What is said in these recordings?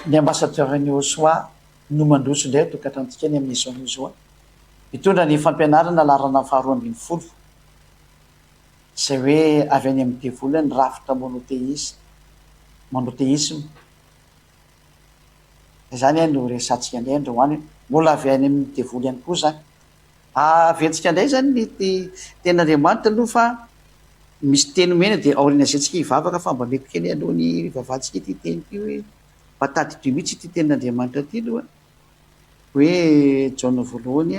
Ny ambassadeur-ny Joshua no mandroso indray tokatrantsika ny amin'izao izao mitondra ny fampianarana larana faharoa ambin'ny folo izay hoe avy any amin'ny devoly ny rafitra monoteisme zany no resantsika indray androany mbola avy any amin'ny devoly ihany koa zany aventsika indray zany ny ten'Andriamanitra aloha fa misy teny mena dia aoriana izay hivavaka fa mba mety kely alohan'ny vavantsika ity teny ity hoe patady dy mihitsy ity ten'Andriamanitra ity aloha hoe Jaona voalohany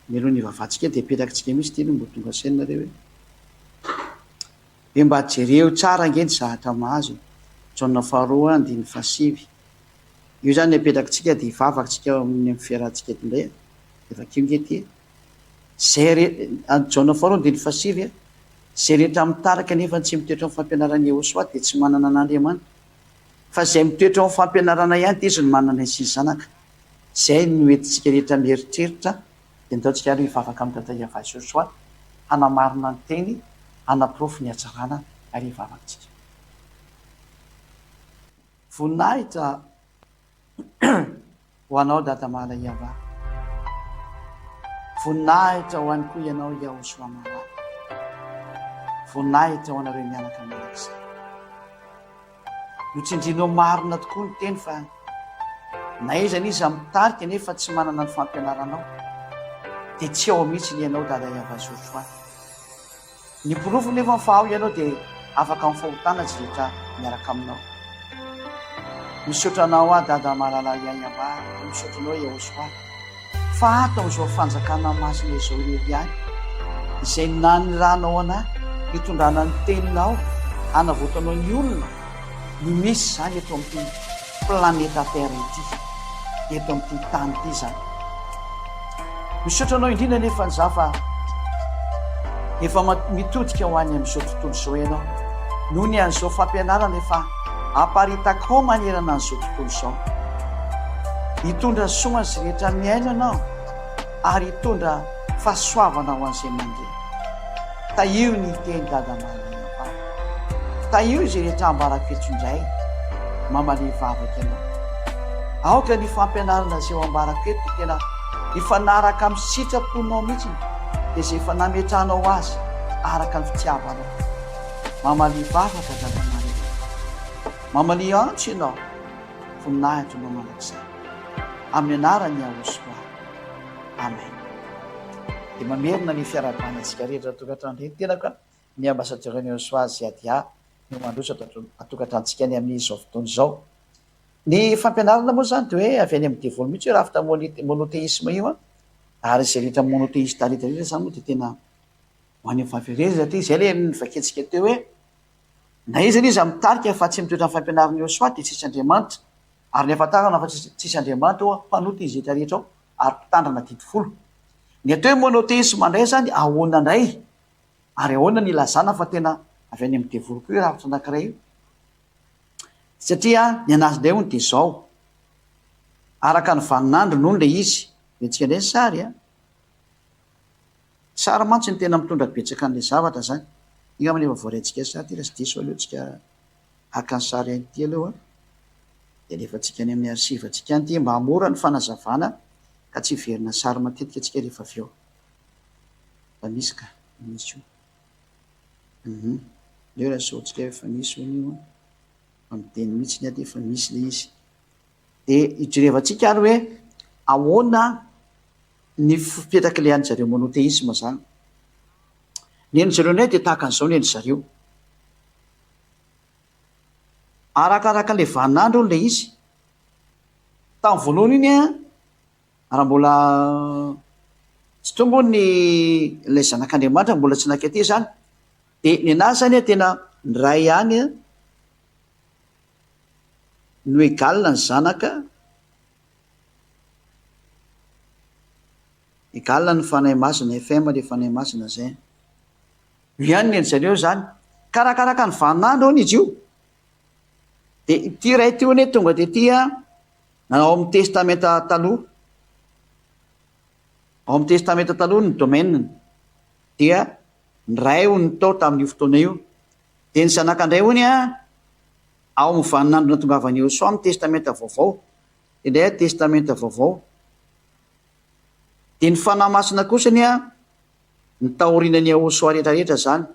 mialohan'ny vavantsika dia petakitsika mihitsy ity no mbo tonga sainareo hoe mba jereo tsara ngeny zahatra mahazo Jaona faharoa andiny fahasivy io zany apetakitsika dia hivavatsika amin'ny fiarahantsika eto indray efa kio ngety zay Jaona faharoa andiny fahasivy zay rehetra mitarika nefa tsy mitoetra amin'ny fampianarana Joshua dia tsy manana an'Andriamanitra fa zay mitoetra amin'ny fampianarana ihany dia izy no manana ny zanaka zay no entintsika rehetra mieritreritra dia nataontsika ary hivavaka amin'ny tata Iavasy Joshua hanamarina ny teny hanaprofy ny hatsarana ary hivavakantsika voninahitra ho anao dada mala Iava voninahitra ho any koa ianao Joshua mala voninahitra ho anareo mianaka manak'izay notsindrinao marina tokoa ny teny fa na izany izy mitarika nefa tsy manana ny fampianaranao dia tsy ao mihitsy ny ianao dada Iavasy Joshua ny porofo nefa fahao ianao dia afaka amin'ny fahotana tsy rehetra miaraka aminao misotranao dada malala Iava misotranao Joshua fa ato amin'izao fanjakana masina izao ihany izay naniranao anahy hitondrana ny teninao hanavotanao ny olona ny misy zany eto amin'ity planeta terre ity eto amin'ity tany ity zany misotranao indrindra nefa nizafa efa mitodika ho any amin'izao tontolo izao ianao noho ny an'izao fampianarana efa aparitako manerana an'izao tontolo izao hitondra soa sy rehetra miaina anao ary hitondra fahasoavana ho an'izay mandeha taio ny teny dada malina taio izay rehetra ambarako eto indray mamali vavaka ianao aoka ny fampianarana izay ho ambarako eto tena ifanaraka amin'ny sitraponao mihitsy dia izay efa nametranao azy araka ny fitiavanao mamali vavaka dada malina mamali antso ianao voninahitra no manak'izay amin'ny anarany Joshua amen dia mamerina ny fiarahabanantsika rehetra tokatrano reny tena ka ny ambassadeur-ny Joshua Ziadia no mandroso atokatrantsika ny amin'izao fotoana izao ny fampianarana moa zany dia hoe avy any amin'ny devoly mihitsy hoe rafitra monoteisme io ary izay rehetra monoteista rehetra zany moa dia tena ho any amin'ny fahaverezana ty zay le nivaketsika teo hoe na izany izy mitarika fa tsy mitoetra amin'ny fampianarana Joshua dia tsisy Andriamanitra ary ny ahafantarana fa tsisy Andriamanitra mpanoty izy rehetra rehetra ao ary mpitandrina didifolo ny atao hoe monoteisme indray zany ahoana indray ary ahoana ny ilazana fa tena avy any amin'ny devoly koa ravitra anankiray io satria ny anazy indray hony dia izao araka ny vaninandro noho ilay izy mentsika indray ny sary sary mantsy ny tena mitondra betsaka n'ilay zavatra zany io amin'ny efa voarantsika sary ty raha sy diso aleotsika haka ny sary anyity aloha dia rehefa tsika any amin'ny arsivantsika anyty mba hamora ny fanazavana ka tsy verina sary matetika atsika rehefa avy eo fa misy ka misy io leo raha saotsika efa misy io miteny mihitsy ny aty efa misy le izy dia hijerevantsika ary hoe ahoana ny fipetraka le any zareo monoteisme zany ny eny zareo nay dia tahaka an'izao ny eny zareo arakaraka le vaninandro le izy tamin'ny voalohany iny raha mbola tsy tombo ny ilay zanak'Andriamanitra mbola tsy nankaty zany dia ny anazy zany tena ny ray ihany no egalina ny zanaka egalina ny fanahy masina FM le fanahy masina zay io ihany ny eny zareo zany karakaraka ny vaninandro ny izy io dia ity ray ty ony tonga dia ty nanao amin'ny testamenta taloha ao amin'ny testamenta taloha ny domaine dia ny ray ho ny tao tamin'io fotoana io dia ny zanakandray hony ao mivaninandro natongavany Josoa amin'ny testamenta vaovao, indray testamenta vaovao. Dia ny fanahy masina kosany ny tahorinany Josoa rehetrarehetra zany,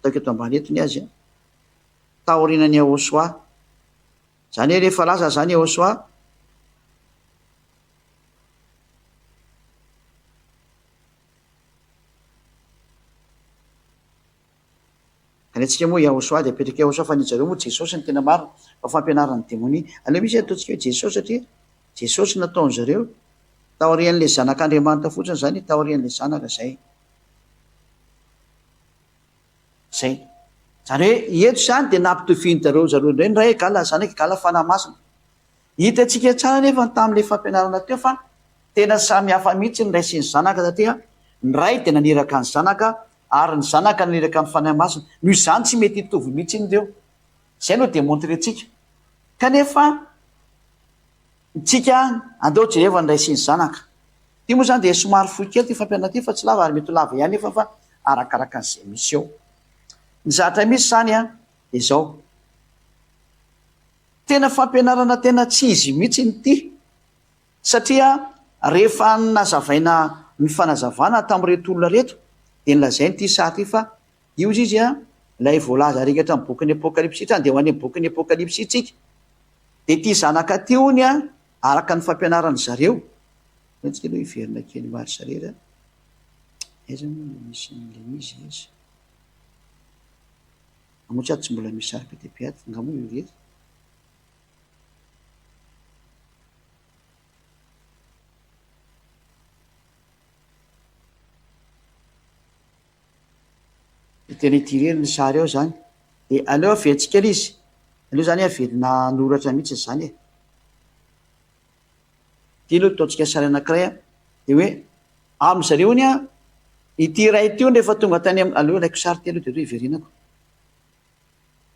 ataoko eto ambany eto ny azy tahorinany Josoa, zany hoe rehefa lasa zany Josoa antsika moa Josoa dia apetraka Josoa fa ny zareo moa Jesosy ny tena marina fa fampianarany demonia. Aleo misy ataontsika hoe Jesosy satria Jesosy nataony zareo taorian'le zanak'Andriamanitra fotsiny zany taorian'le zanaka zay. Zany hoe eto zany dia nampitoviany zareo ndray ny ray gala zany gala fanahy masina. Hitantsika tsara nefa tamin'le fampianarana teo fa tena samy hafa mihitsy ny ray sy ny zanaka satria ny ray dia naniraka ny zanaka ary ny zanaka naniraka ny fanahy masina. Noho izany tsy mety hitovy mihitsy indreo. Zay no demontrentsika. Kanefa tsika andao jereva ny ray sy ny zanaka. Ty moa zany dia somary fohy kely ty fampianarana ty fa tsy lava ary mety ho lava ihany nefa fa arakaraka an'izay misy eo. Ny zatra misy zany dia zao. Tena fampianarana tena tsy izy mihitsy ny ty satria rehefa nazavaina ny fanazavana tamin'ireto olona reto dia nylazay ny ty sary ty fa io izy ilay voalaza rekatra amin'ny bokin'ny Apokalipsy dia ho any amin'ny bokin'ny Apokalipsy tsika. Dia ty zanaka ty hony araka ny fampianarany zareo. Tsika aloha hiverina kely maro sarera. Aiza moa misy an'ilay izy izy. Amotsy ato tsy mbola misy sary pitipiady fa ngamoa io rehetra. Tena itireny ny sary ao zany. Dia aleo averitsika izy. Aleo zany averina noratra mihitsy zany. Ty aloha ataontsika sary anankiray dia hoe amin'izareo ny ity ray ity rehefa tonga tany aleo ilaiko sary ty aloha dia hoe iverinako.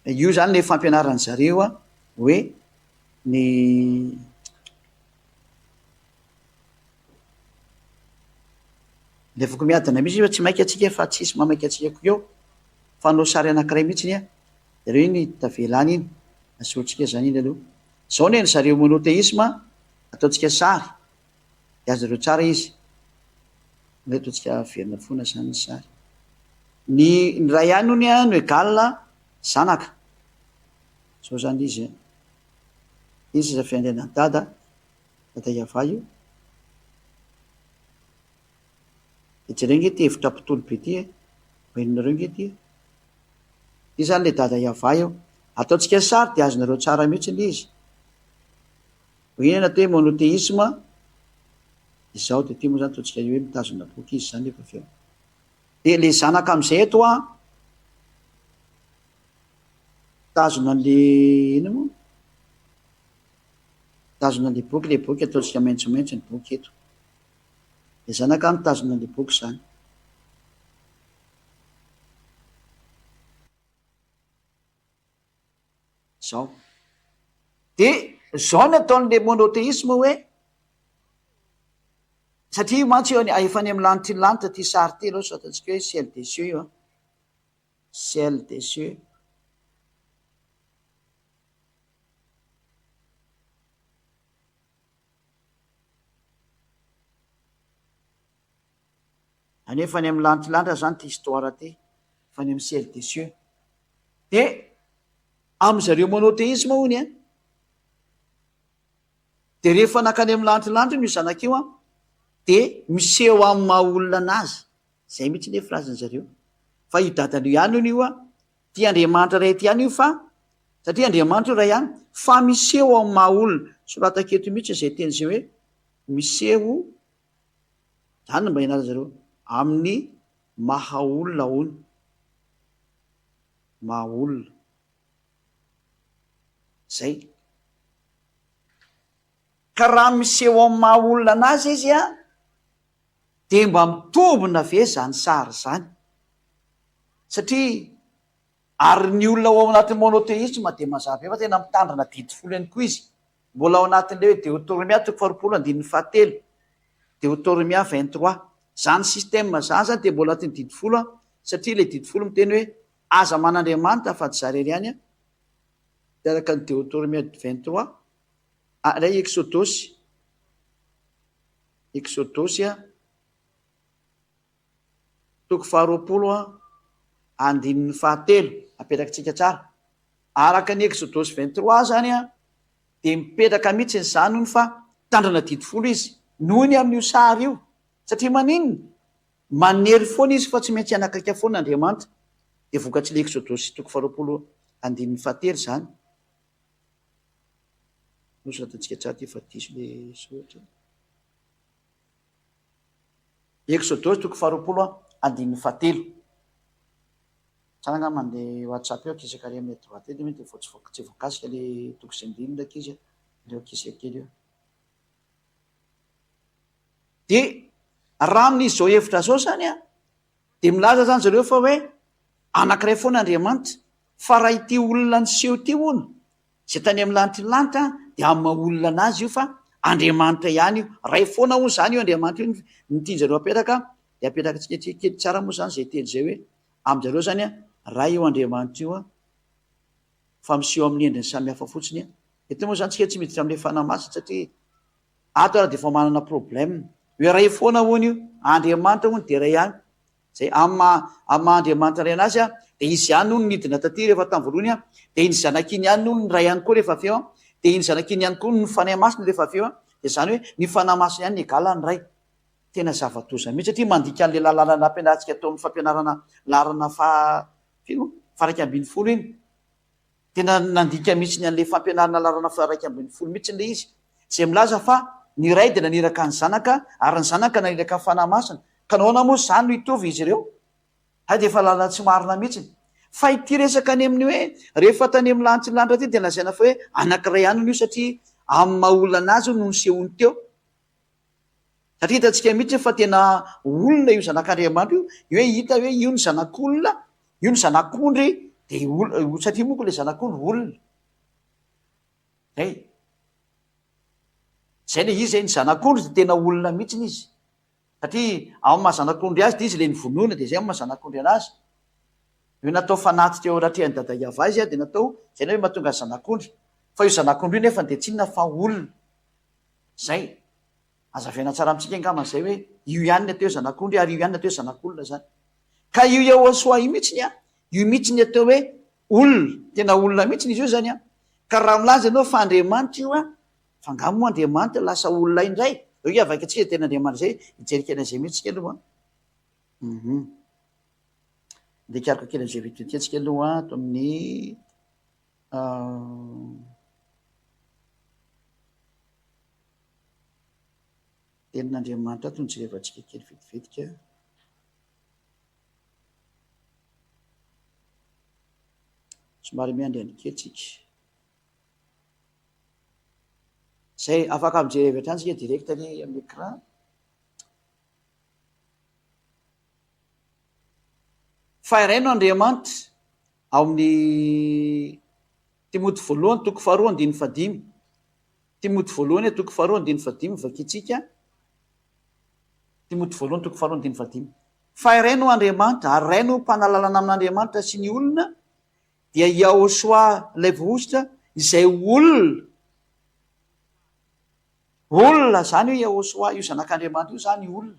Io zany le fampianaran zareo hoe ny lefako miadana mihitsy fa tsy mainka atsika fa tsisy mamaika atsika ko eo fanao sary anankiray mihitsy zareo iny tavelany iny asoritsika zany iny aloha. Zao ny zareo monoteisma ataontsika sary dia azareo tsara izy. Ataontsika verina foana zany ny sary. Ny ray ihany ony no egale zanaka. Zao zany izy. Izy zafiandrena dada Iava io. Dia jereo nge ty hevitra mpitolo be ty hoeninareo nge ty. Ty zany le dada Iava io. Ataontsika sary dia azonareo tsara mihitsy ny izy. Hoinana atao hoe monoteisma. Izao dia ty moa zany ataontsika hoe mitazona boky izy zany efa feo. Dia le zanaka amin'izay eto tazona le ina moa tazona le boky ataontsika maintsomaintso ny boky eto. Dia zanaka mitazona le boky zany. Zao. Dia zao ny ataon'le monoteisme hoe satria mantsy eo efa any amin'ny lanitra ny lanitra ty sary ty aloha so ataontsika hoe ciel des cieux io ciel des cieux. Anefa any amin'ny lanitra lanitra zany ty histoire ty fa any amin'ny ciel des cieux. Dia amin'izareo monoteisme hony dia rehefa nakany amin'ny lanitra lanitra io zanak'io dia miseho amin'ny maha olona anazy. Zay mihitsy le frazany zareo. Fa io dadan'io ihany io io ty Andriamanitra ray ty ihany io fa satria Andriamanitra io ray ihany fa miseho amin'ny maha olona. Soratako eto mihitsy izay teny izay hoe miseho zany no mba hianaza zareo amin'ny maha olona hono. Maha olona. Zay. Ka raha miseho amin'ny maha olona anazy izy dia mba mitombina ve zany sary zany. Satria ary ny olona ao anatin'ny monoteisme dia mazava efa tena mitandrina didi folo ihany koa izy. Mbola ao anatin'le hoe Deutéronomia 7:7, Deutéronomia 23. Zany système zany zany dia mbola anatin'ny didi folo satria le didi folo miteny hoe aza man'Andriamanitra fa tsy zareo ihany Araka ny Deutéronomie 23 ilay Exodosy toko 20:17 apetrakantsika tsara. Araka ny Exodosy 23 zany dia mipetraka mihitsy ny zanony fa tandrana didifolo izy noho ny amin'io sary io, satria maninona manery foana izy fa tsy maintsy anakaiky foana Andriamanitra. Dia vokatry le Exodosy toko 20:17 zany. Nosoratantsika tsara ty fa diso le soratra. Exodosy toko 20:17. Tsara nga mandeha WhatsApp eo akizaka ary amin'ny droite edy mety tsy voakasika le toko sy andiny ndraiky izy le akisaka kely eo. Dia raha amin'izy zao hevitra zao zany dia milaza zany zareo fa hoe anankiray foana Andriamanitra, fa raha ity olona niseho ty hono zay tany amin'ny lanitry ny lanitra dia amin'ny maha olona anazy io fa Andriamanitra ihany io, ray foana hono zany io Andriamanitra io ny tianjareo apetraka. Dia apetraka tsika kely tsara moa zany zay teny zay hoe aminjareo zany ray io Andriamanitra io fa miseho amin'ny endriny samihafa fotsiny. Eto moa zany tsika tsy miditra amin'ilay fanahy masina satria ato ara dia efa manana problème hoe ray foana hono io Andriamanitra hono dia ray ihany. Zay amin'ny Andriamanitra ray anazy dia izy ihany hono nidina taty rehefa tamin'ny voalohany dia iny zanak'iny ihany hono ny ray ihany koa rehefa avy eo dia iny zanak'iny ihany koa ny fanahy masina rehefa avy eo dia zany hoe ny fanahy masina ihany ny egala ny ray. Tena zava-doza mihitsy satria mandika an'le lalàna ampianarantsika tao amin'ny fampianarana larana faha 120 iny. Tena nandika mihitsy ny an'le fampianarana larana faha 120 mihitsy le izy zay milaza fa ny ray dia naniraka ny zanaka ary ny zanaka naniraka ny fanahy masina. Ka nahoana moa zany no hitovy izy ireo? Dia efa lalana tsy marina mihitsy. Fa ity resaka any amin'ny hoe rehefa tany amin'ny lanitry ny lanitra ty dia lazaina fa hoe anankiray ihany io satria amin'ny maha olona anazy no nisehony teo. Satria hitantsika mihitsy fa tena olona io zanak'Andriamanitra io hoe hita hoe io ny zanak'olona, io ny zanak'ondry dia satria moa koa le zanak'ondry olona. Zay le izy zay ny zanak'ondry dia tena olona mihitsy izy. Satria amin'ny maha zanak'ondry azy dia izy le nivonoana dia zay amin'ny maha zanak'ondry anazy. Io natao fanatitra eo rahatrehan'ny dada Iava izy dia natao zay hoe mahatonga zanak'ondry. Fa io zanak'ondry io nefa dia tsy inona fa olona. Zay azaviana tsara amintsika angamba zay hoe io ihany ny atao hoe zanak'ondry ary io ihany ny atao hoe zanak'olona zany. Ka io Yahosoa io mihitsy io mihitsy ny atao hoe olona, tena olona mihitsy izy io zany. Ka raha milaza ianao fa Andriamanitra io fa angamba moa Andriamanitra lasa olona indray. Eo hiavaka antsika tena Andriamanitra zay hijerikana izay mihitsy tsika aloha. Dia kiaraka kely an'izay vitivitika antsika aloha ato amin'ny tenin'Andriamanitra ato ny jerevantsika kely vitivitika. Somary miandriany kely tsika. Zay afaka mijery rehetra antsika direct ny amin'ny écran. Fa iray no Andriamanitra ao amin'ny Timoty voalohany toko 2:15. Timoty voalohany toko 2:15 vakitsika. Timoty voalohany toko 2:15. Fa iray no Andriamanitra ary iray no mpanalalana amin'Andriamanitra sy ny olona dia Yahosoa ilay vohositra izay olona zany io Yahosoa io zanak'Andriamanitra io zany olona.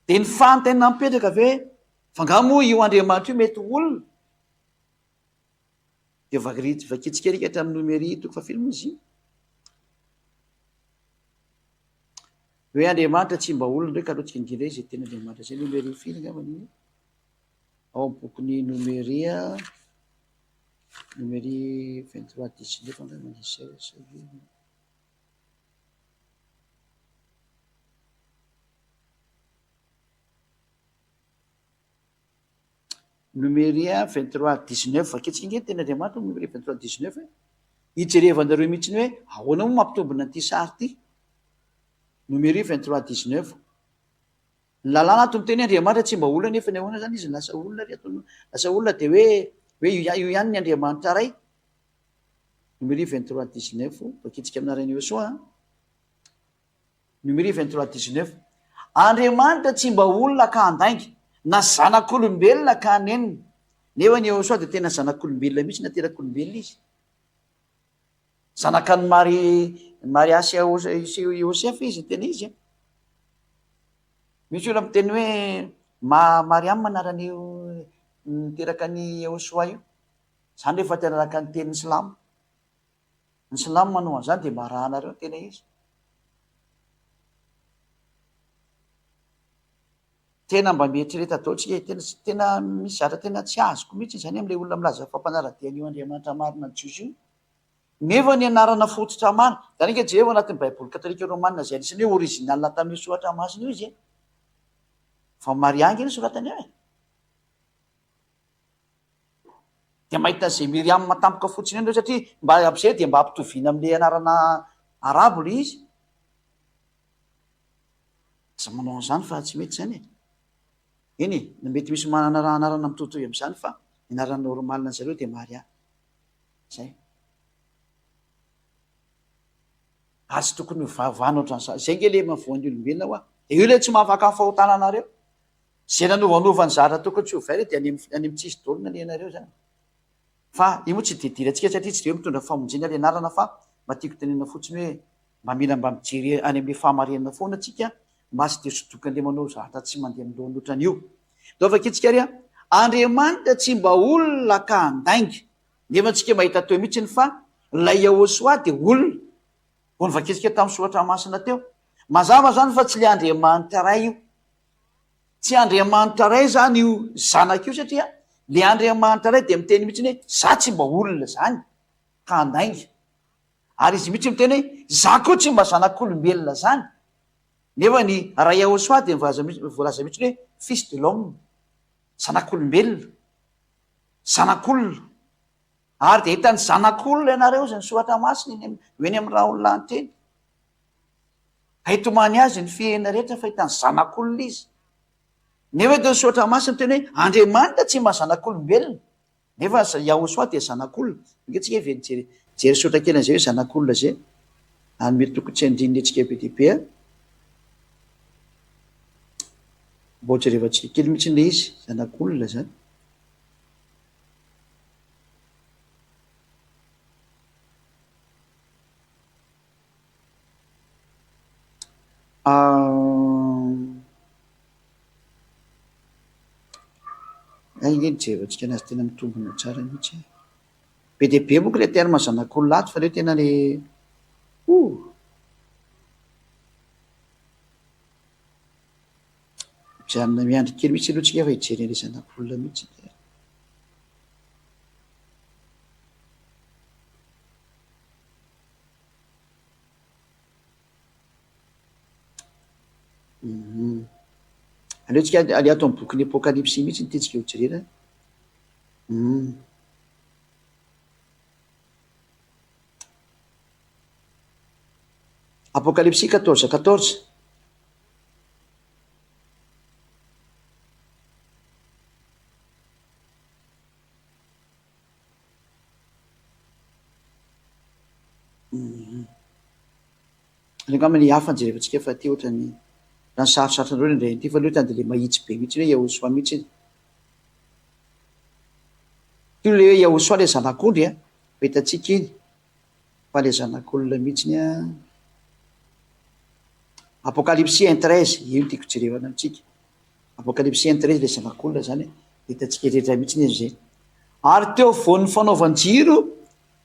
Dia ny fanontaniana mipetraka ve fa nga moa io Andriamanitra io mety olona? Dia vakitsika rika hatramin'ny nomery toko 5 izy hoe Andriamanitra tsy mba olona ndraiky alohatsika indrindra izy tena Andriamanitra zay nomery fily nga maniny ao amin'ny bokin'ny nomery 23:19 nga manisy Numéri 23:19 vaketsika inge tena Andriamanitra numéri 23:19 hijerevanareo mihitsy ny hoe ahoana moa mampitombona an'ity sary ity. Numéri 23:19 ny lalàna ato miteny Andriamanitra tsy mba olona nefa ny ahoana zany izy lasa olona lasa olona dia hoe io ihany ny Andriamanitra ray. Numéri 23:19 vaketsika aminarany eo soa. Numéri 23:19 Andriamanitra tsy mba olona ka handainga na zanak'olombelona ka hanenina nefa ny Yehosoa dia tena zanak'olombelona mihitsy na tenak'olombelona izy. Zanaka ny Mariasy Iosefa izy tena izy. Misy olona miteny hoe Mariama manaran'io niteraka ny Yehosoa io. Zany rehefa tena araka ny tenin'ny Silamo. Ny Silamo manao an'izany dia marahanareo tena izy. Tena mba mieritreretra daotsika tena misy zatra tena tsy azoko mihitsy zany amin'ilay olona milaza fampanaradian'io Andriamanitra marina Jesoa io. Nefa ny anarana fototra marina, zany ange Jehova anatin'ny Baiboly Katolika Romanina izay anisany hoe orizinalina tamin'ny soratra masina io izy. Fa Mariangy ny soratany eo. Dia mahita izay Miriam matampoka fotsiny eo satria mba am'izay dia mba ampitoviana amin'ilay anarana arabo ilay izy. Tsy manao an'izany fa tsy mety zany e. Eny e, mety misy anarana mitovitovy amin'izany fa ny anarana normalina zareo dia Maria. Zay. Azy tokony vavana ohatran'izany. Zay nge le mahavoan'ny olombelona hoa. Io ilay tsy mahafaka ny fahotana anareo. Zay nanovanova ny zatra tokony tsy ho very dia any amin'ny tsisy daolina ilay anareo zany. Fa io moa tsy didirantsika satria tsy dia mitondra famonjena ilay anarana fa mba tiako tenena fotsiny hoe mba mila mba mijery any amin'ny fahamarinana foana atsika mba tsy dia sodokan'ilay manao zatra tsy mandeha milohany ohatran'io. Dao fakitsika ry Andriamanitra tsy mba olona ka handainga. Nefa antsika mahita teo mihitsiny fa ilay Yehosoa dia olona. Vao nivakitsika tamin'ny soratra masina teo. Mazava zany fa tsy ilay Andriamanitra ray io. Tsy Andriamanitra ray zany io zanaka io satria ilay Andriamanitra ray dia miteny mihitsy hoe za tsy mba olona zany ka handainga. Ary izy mihitsy miteny hoe za koa tsy mba zanak'olombelona zany. Nefa ny ray Yehosoa dia voalaza mihitsy hoe fils de l'homme, zanak'olombelona, zanak'olona. Ary dia hitany zanak'olona ianareo izay ny soratra masina eny amin'ny raha olona anteny. Haitomany azy ny fihena rehetra fa hitany zanak'olona izy. Nefa dia ny soratra masina miteny hoe Andriamanitra tsy mba zanak'olombelona. Nefa Yehosoa dia zanak'olona. Ingatsika jery soratra kely an'izay hoe zanak'olona zay. Ary mety tokony tsy andrininy antsika be dia be. Mba jerevantsika kely mihitsy ilay izy, zanak'olona zany. Iny jerevantsika anazy tena mitombona tsara mihitsy. Be dia be moa ilay terme zanak'olona ato fa ilay tena ilay mijanona miandry kely mihitsy aloha tsika fa hijery ilay zanak'olona mihitsy. Aleotsika ale ato amin'ny bokin'ny Apokalipsy mihitsy ny tiantsika ho jerena. Apokalipsy 14:14. Angambany hafa jerevantsika fa ty ohatrany raha ny sarosatrandreo indray ity fa loatra dia le mahitsy be mihitsy hoe Yehosoa mihitsy. Io le hoe Yehosoa ilay zanak'ondry a, hitantsika iny fa ilay zanak'olona mihitsiny a. Apokalipsy 1:13 io tiako jerevana amintsika. Apokalipsy 1:13 ilay zanak'olona zany hitantsika rehetra mihitsy izay. Ary teo voan'ny fanaovan-jiro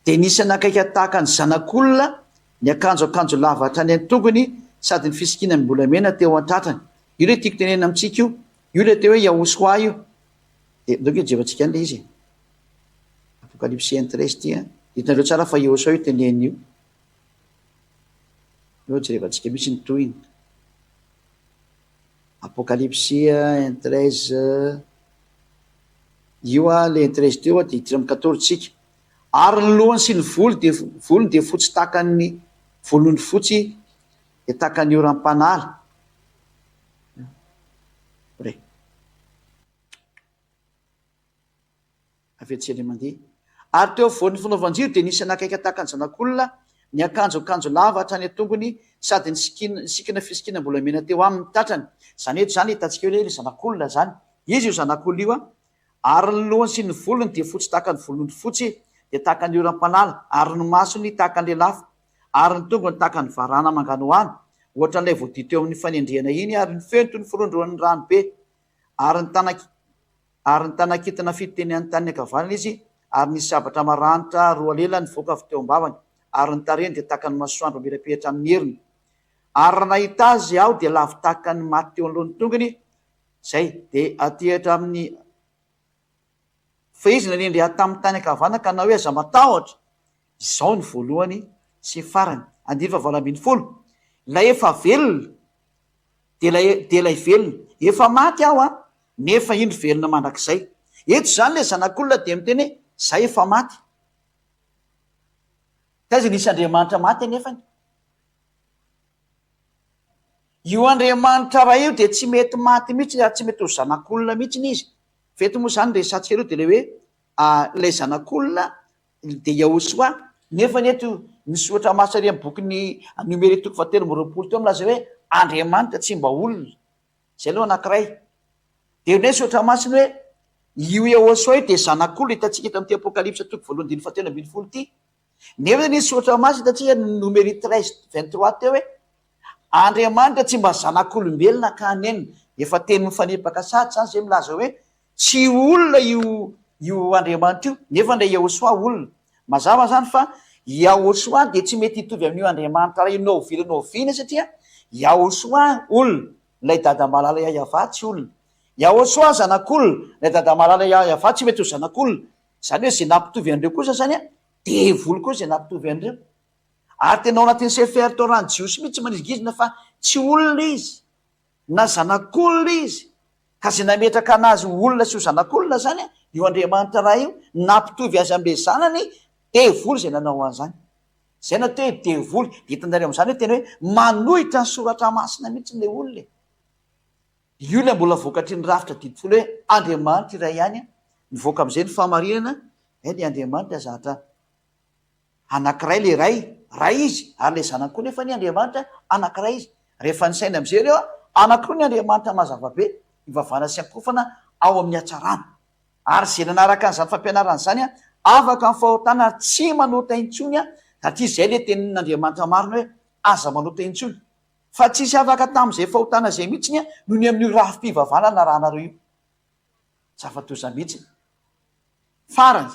dia nisy nakaiky tahaka ny zanak'olona ny akanjo lava hatrany an-tongony sady ny fisikinany mbolamena teo an-tratrany. Io le tiako tenena amintsika io. Io le teo hoe Yehosoa io. Dia ndao jerevantsika an'ilay izy. Apokalipsy 1:13 ity a. Hitanareo tsara fa Yehosoa io teneny io. Io jerevantsika mihitsy ny tohiny. Apokalipsy 1:13 io a le 1:13 teo a dia hiditra amin'ny 14 tsika. Ary ny lohany sy ny volony dia fotsy tahaka ny volony fotsy dia tahaka ny oram-panala. Avetsika mandeha. Ary teo voan'ny fanaovan-jiro dia nisy nakaiky tahaka ny zanak'olona ny akanjo lava hatrany an-tongony sady ny sikina fisikina mbolamena teo amin'ny tatrany. Zany eto zany hitantsika hoe ilay zanak'olona zany. Izy io zanak'olona io a. ary ny lohany sy ny volony dia fotsy tahaka ny volony fotsy dia tahaka ny oram-panala, ary ny masony tahaka ny lehilahy, ary ny tongony tahaka ny varana manganohana ohatra n'ilay voadio teo amin'ny fanendrehana iny, ary ny feno toy ny firondroan'ny rano be, ary ny tanakitina fitenean'ny tany ankavanana izy, ary ny sabatra maranitra roa lela ny voaka avy teo am-bavany, ary ny tarehiny dia tahaka ny masoandro mirapehitra amin'ny heriny, ary raha nahita azy aho dia lavo tahaka ny maty teo anoloan'ny tongony. Zay dia atehatra amin'ny fa izy nanendreha tamin'ny tany ankavanana ka na hoe aza matahotra. Izao ny voalohany sy farany. 1:20. Ilay efa velona dia ilay velona efa maty aho nefa indro velona mandrakizay. Eto zany ilay zanak'olona dia miteny hoe zay efa maty. Taiza nisy Andriamanitra maty anefany. Io Andriamanitra raha io dia tsy mety maty mihitsy, ary tsy mety ho zanak'olona mihitsy izy. Feto moa zany resantsika aloha dia le hoe ilay zanak'olona dia Yahosoa, nefa eto misoratra masary amin'ny bokyny Nomere 13:20 teo milaza hoe Andriamanitra tsy mba olona. Zay aloha anankiray. Dia ne soratra masiny hoe io Yahosoa io dia zanak'olona hitantsika eto amin'ny Apokalipsa 1:17-20 ity. Nefa nisy soratra masina hitantsika Nomere 13:23 teo hoe Andriamanitra tsy mba zanak'olombelona ka nenina. Efa teny mifanepaka sady zany zay milaza hoe tsy olona io Andriamanitra io, nefa ilay Yahosoa olona. Mazava zany fa Yahosoa dia tsy mety hitovy amin'io Andriamanitra raha io noviana satria Yahosoa olona, ilay dada malala Yahova tsy olona. Yahosoa zanak'olona, ilay dada malala Yahova tsy mety ho zanak'olona. Zany hoe zay nampitovy an'ireo kosa zany devoly koa zay nampitovy an'ireo. Ary tena ao anatin'ny Sefer Torah Jiosy mihitsy manizigizina fa tsy olona izy na zanak'olona izy, ka zay nametraka anazy olona sy ho zanak'olona zany io Andriamanitra raha io nampitovy azy amin'ilay zanany devoly zay nanao an'izany. Zay natao hoe devoly. Hitanareo amin'izany hoe tena hoe manohitra ny soratra masina mihitsy ilay olona. Io ilay mbola vokatry ny rafitra didifolo hoe Andriamanitra iray ihany, nivoaka amin'izay ny fahamarinana ny Andriamanitra zahatra anankiray le ray izy, ary le zanany koa nefa ny Andriamanitra anankiray izy. Rehefa ny saina amin'izay reo anankiroa ny Andriamanitra mazava be, ivavana sy ampofana ao amin'ny hatsarana. Ary zay nanaraka an'izany fampianarana izany afaka amin'ny fahotana ary tsy manota intsony satria izay le tenin'Andriamanitra marina hoe aza manota intsony. Fa tsisy afaka tamin'izay fahotana izay mihitsiny noho ny amin'ny rafim-pivavana naranareo io. Zava-doza mihitsy. Farany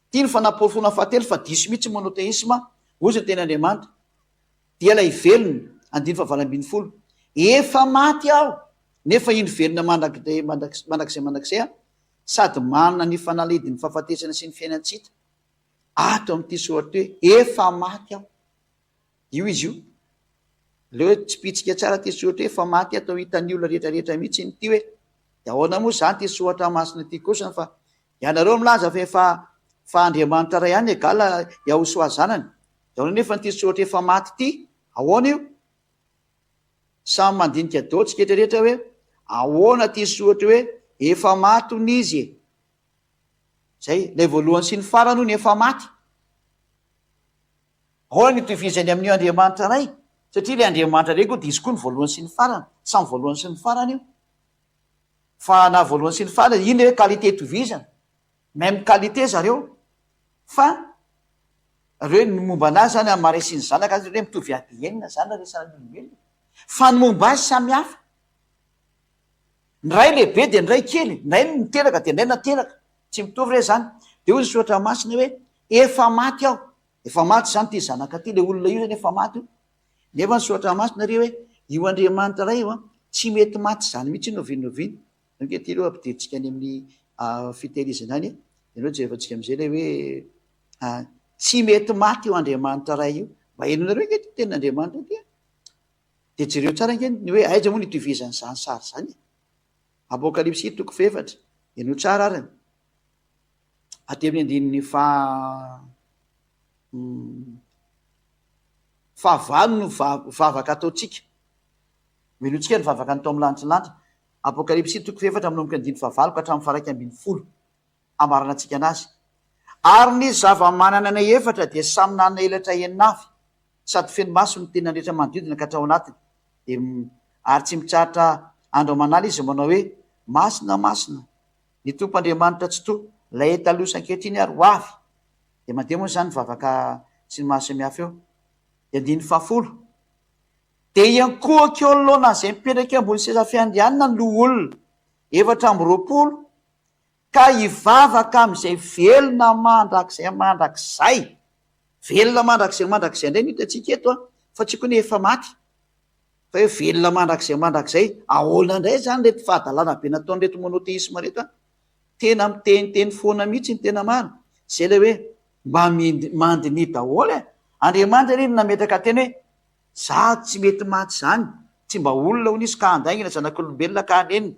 tia ny fanampolofona fahatelo fa diso mihitsy monoteisma ozy ny ten'Andriamanitra dia ilay velona 1:20. Efa maty aho nefa indro velona mandrakizay sady manana ny fanaledy ny fahafatesana sy ny fiainantsika. Ato amin'ity soratra hoe efa maty aho. Io izy io. Leo tsy pitsika tsara ty soratra hoe efa maty atao hitan'ny olona rehetrarehetra mihitsy nyty hoe dia ahoana moa zany ty soratra masina ty kosa, fa ianareo milaza fa Andriamanitra ray ihany egala Yahosoa zanany. Dia ahoana nefa ty soratra efa maty ty, ahoana io? Samy mandinika daotsika rehetrarehetra hoe ahoana ty soratra hoe efa maty hony izy. Zay lay voalohany sy ny farany hony efa maty. Ahoana nitovizany amin'io Andriamanitra ray? Satria ilay Andriamanitra ray koa dia izy koa ny voalohany sy ny farany, samy voalohany sy ny farany io. Fa na voalohany sy ny farany iny hoe qualité tovizana, même qualité zareo, fa reo ny momba anazy zany amin'ny mare sy ny zanaka reo mitovy ADN zany na resana olombelona. Fa ny momba azy samy hafa. Ny ray lehibe dia ny ray kely, ny ray niteraka dia ny ray nateraka, tsy mitovy re zany. Dia hoy ny soratra masina hoe efa maty aho. Efa maty zany ty zanaka ty, le olona io zany efa maty io. Nefa ny soratra masina re hoe io Andriamanitra ray io tsy mety maty zany mihitsy novinoviana. Nke ty reo ampidintsika any amin'ny fitehirizana any, ianao jerevantsika amin'izay le hoe tsy mety maty io Andriamanitra ray io. Mba henonareo nke ty tenin'Andriamanitra ty. Dia jereo tsara nke ny hoe aiza moa nitovizany zany sary zany. Apokalipsy 4:4 ianao tsara arany. Aty amin'ny andininy fahavalo no vavaka ataotsika. Milotsika ny vavaka ny tao amin'ny lanitry. Apokalipsy 4:4 manomboka ny 15 ka hatramin'ny 19 amarana antsika anazy. Ary ny zava-manana anay efatra dia samy nanana elatra enina avy, sady feno maso ny tena rehetra manodidina ka hatrao anatiny. Ary tsy mitsahatra andro aman'ala izy manao hoe masina masina, ny tompoandriamanitra tsy to lay taloha sankehitriny ary ho avy de mandeha moa zany vavaka sy ny mahasamihafa eo de 15 de iankohakeo aloana zay mipetraka eo ambony seza fiandrianana ny loha olona 720 ka hivavaka am'izay velona mandrakizay velona mandrakizay indray ny hitantsika eto fa tsy koa ny efa maty fa hoe velona mandrakizay ahoana indray zany rety fahadalana be nataon'reto monoteisme reto tena miteniteny foana mihitsy ny tena maro zay le hoe mba mandiny daholo Andriamanitra reny nametraka teny hoe za tsy mety maty zany tsy mba olona ho nisy ka andaingina zanak'olombelona ka aneniny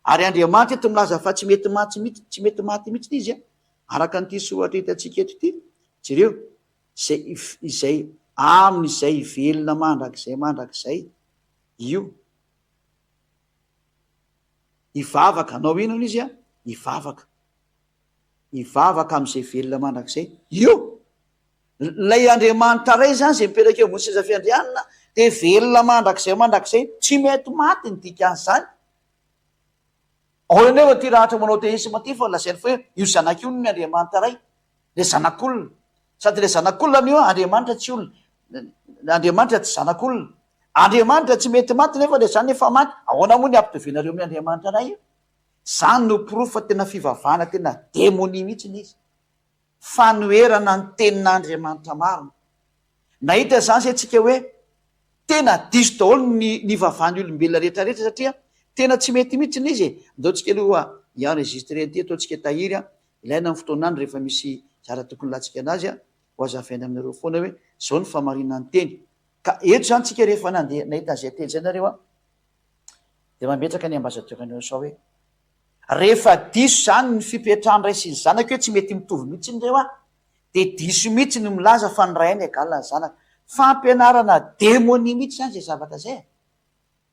ary Andriamanitra eto milaza fa tsy mety maty mihitsy izy araka nyity soratra hitantsika eto ity jereo izay amin'izay velona mandrakizay io ivavaka anao inona izy ivavaka am'izay velona mandrakizay io lay Andriamanitra ray zany zay mipetraka eo ambony seza fiandrianana de velona mandrakizay tsy mety maty ny dikan'izany ahoana ty rahatra monoteisme ty fa lazainy fa hoe io zanak'olona ny Andriamanitra ray le zanak'olona sady le zanak'olona io Andriamanitra tsy olona Andriamanitra tsy zanak'olona Andriamanitra tsy mety maty nefa le zany efa maty ahoana moa ny ampitovenareo amin'ny Andriamanitra ray io zany no profa tena fivavahana tena demonia mihitsiny izy fanoerana ny tenin'Andriamanitra marina nahita zany zay tsika hoe tena diso daholo ny vavahany olombelona rehetrarehetra satria tena tsy mety mihitsiny izy ndaotsika aloha enregistre ty ataotsika tahiry ilaina ny fotoanany rehefa misy zara tokony latsika anazy ho azavaina aminareo foana hoe zao ny famarina ny teny ka eto zany tsika rehefa nandeha nahita zay teny zay nareo de mametraka ny ambasadioraneo sao hoe rehefa diso zany ny fipetrahany ray sy ny zanaka hoe tsy mety mitovy mihitsy nyreo de diso mihitsy ny milaza fa ny ray ny agalina ny zanaka fampianarana demonia mihitsy zany zay zavatra zay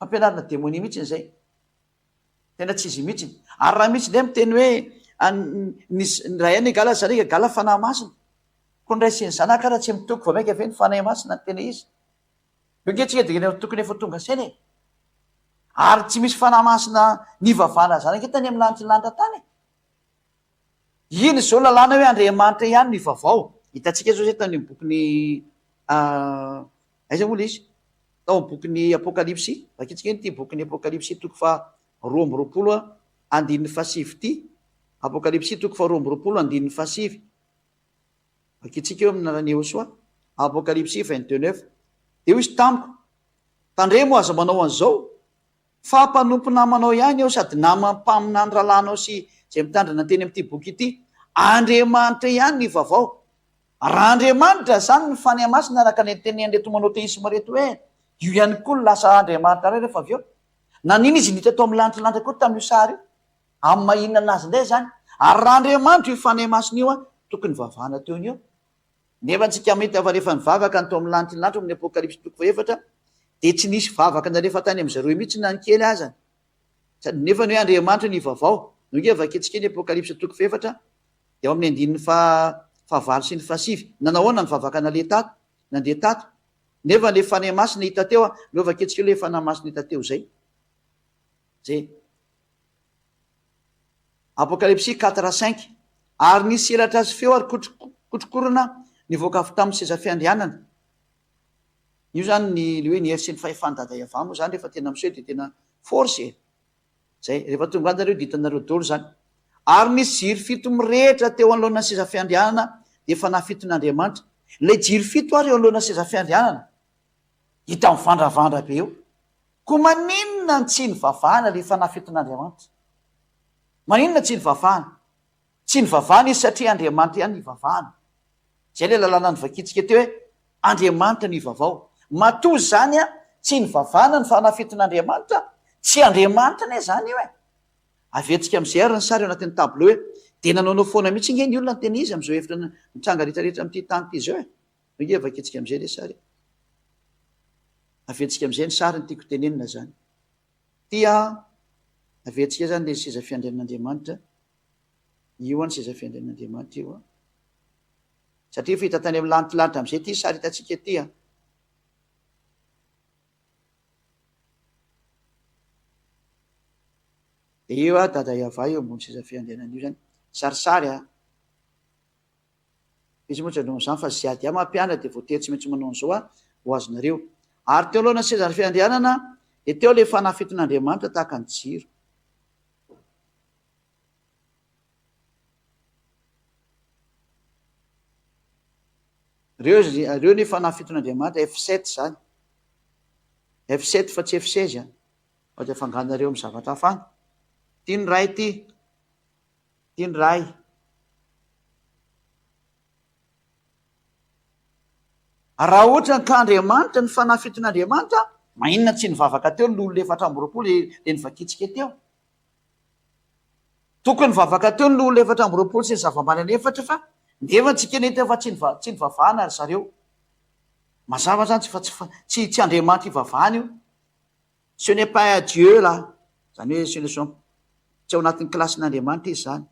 fampianarana demonia mihitsy zay tena tsy izy mihitsy ary raha mihitsy nday miteny hoe ny ray any gala zanaka gala fanahy masina ko ny ray sy ny zanaka raha tsy mitoko va maika ve ny fanahy masina ny tena izy ngetrika de tokony efa tonga saina ary tsy misy fanahy masina ny vavahana zanaka tany amin'ny lanitry ny lanitra tany iny zao lalàna hoe Andriamanitra ihany ny vavao hitantsika zao zay tany bokiny aiza moa la izy tao bokiny apokalipsy vakitsika iny ty bokiny apokalipsy toko fa 12:7 ty apokalipsy toko fa 12:7 vakitsika eo aminarany eo soa apokalipsy 22:9 de io izy tamiko tandremo aza manao an'izao fa mpanompo namanao ihany eo sady namampamina ny rahalanao sy zay mitandrina teny am'ity boky ity Andriamanitra ihany ny vavao raha Andriamanitra zany ny fanahy masina araka ny teny anreto monoteisme reto hoe io ihany koa ny lasa Andriamanitra ray rehefa avy eo nanina izy nita tao amin'ny lanitry koa tamin'io sary io amin'ny mahinana anazy indray zany ary raha Andriamanitra io fanahy masina io tokony vavahana teony eo nefa antsika mety ava rehefa nivavaka ny tao amin'ny lanitry amin'ny apokalipsy toko fa 7 de tsy nisy vavaka narehefa tany am'zareo mihitsy na ny kely azany sady nefa ny hoe Andriamanitra ny vavao nonge vaketsika ny apokalipsy toko fa 7 de ao amin'ny andininy fahavalo sy ny fahasivy nanahoana ny vavaka nale tato nandeha tato nefa le fanahy masina hita teo leo vaketsika le fanahy masina hita teo zay apokalipsy 4:5 ary nisy elatra azy feo ary kotrokorona nivoaka avy tamin'ny seza fiandrianana io zany ny le hoe ny hery sy ny fahefandaday avamo zany rehefa tena miseho de tena force zay rehefa tonga anareo ditanareo dolo zany ary nisy jiry fito mirehitra teo anoloana ny seza fiandrianana de efa nafiton'Andriamanitra le jiry fito ary eo anoloana ny seza fiandrianana hita mivandravandra be eo ko maninona ny tsy ny vavahana rehefa nafiton'Andriamanitra maninona tsy ny vavahana izy satria Andriamanitra ihany ny vavahana zay le lalàna ny vakitsika teo hoe Andriamanitra ny vavao matoa zany tsy ny vavahana ny fanafiton'Andriamanitra tsy Andriamanitra ne zany io avetsika am'izay ary ny sary eo anatin'ny tableau hoe de nanaonao foana mihitsy nge ny olona ny tena izy am'izao efitra mitranga rehetrarehetra am'ty tany ty zao nge vaketsika am'izay le sary avetsika am'izay ny sary ny tiako tenenina zany tia avetsika zany le seza fiandrian'Andriamanitra io any seza fiandrian'Andriamanitra io satria fahita tany amin'ny lanitry am'izay ty sary hitatsika ty de io a dada iava io ambony seza fiandenana io zany sarisary a izy moa tsy alohana zany fa ziady a mampianatra de voatery tsy maintsy manao an'izao a ho azonareo ary teo alohana sezany fiandehanana de teo le fanafiton'Andriamanitra tahaka ny jiro. Reo ny fanafiton'Andriamanitra F7 zany F7 fa tsy F16 a fa de fanganareo amin'ny zavatra hafana. Tia ny ray tia ny ray raha ohatra ka Andriamanitra ny fanafiton'Andriamanitra maninona tsy nivavaka teo ny lolo efatra amby roapolo le nivakitsika teo, tokony nivavaka teo ny lolo efatra amby roapolo sy ny zava-manana efatra fa nefa tsika nety fa tsy nivavahana ry zareo mazava zany tsy Andriamanitra ivavahana io. Ce n'est pas Dieu là, zany hoe ce ne sont tsy ao anatin'ny klasin'Andriamanitra izy zany.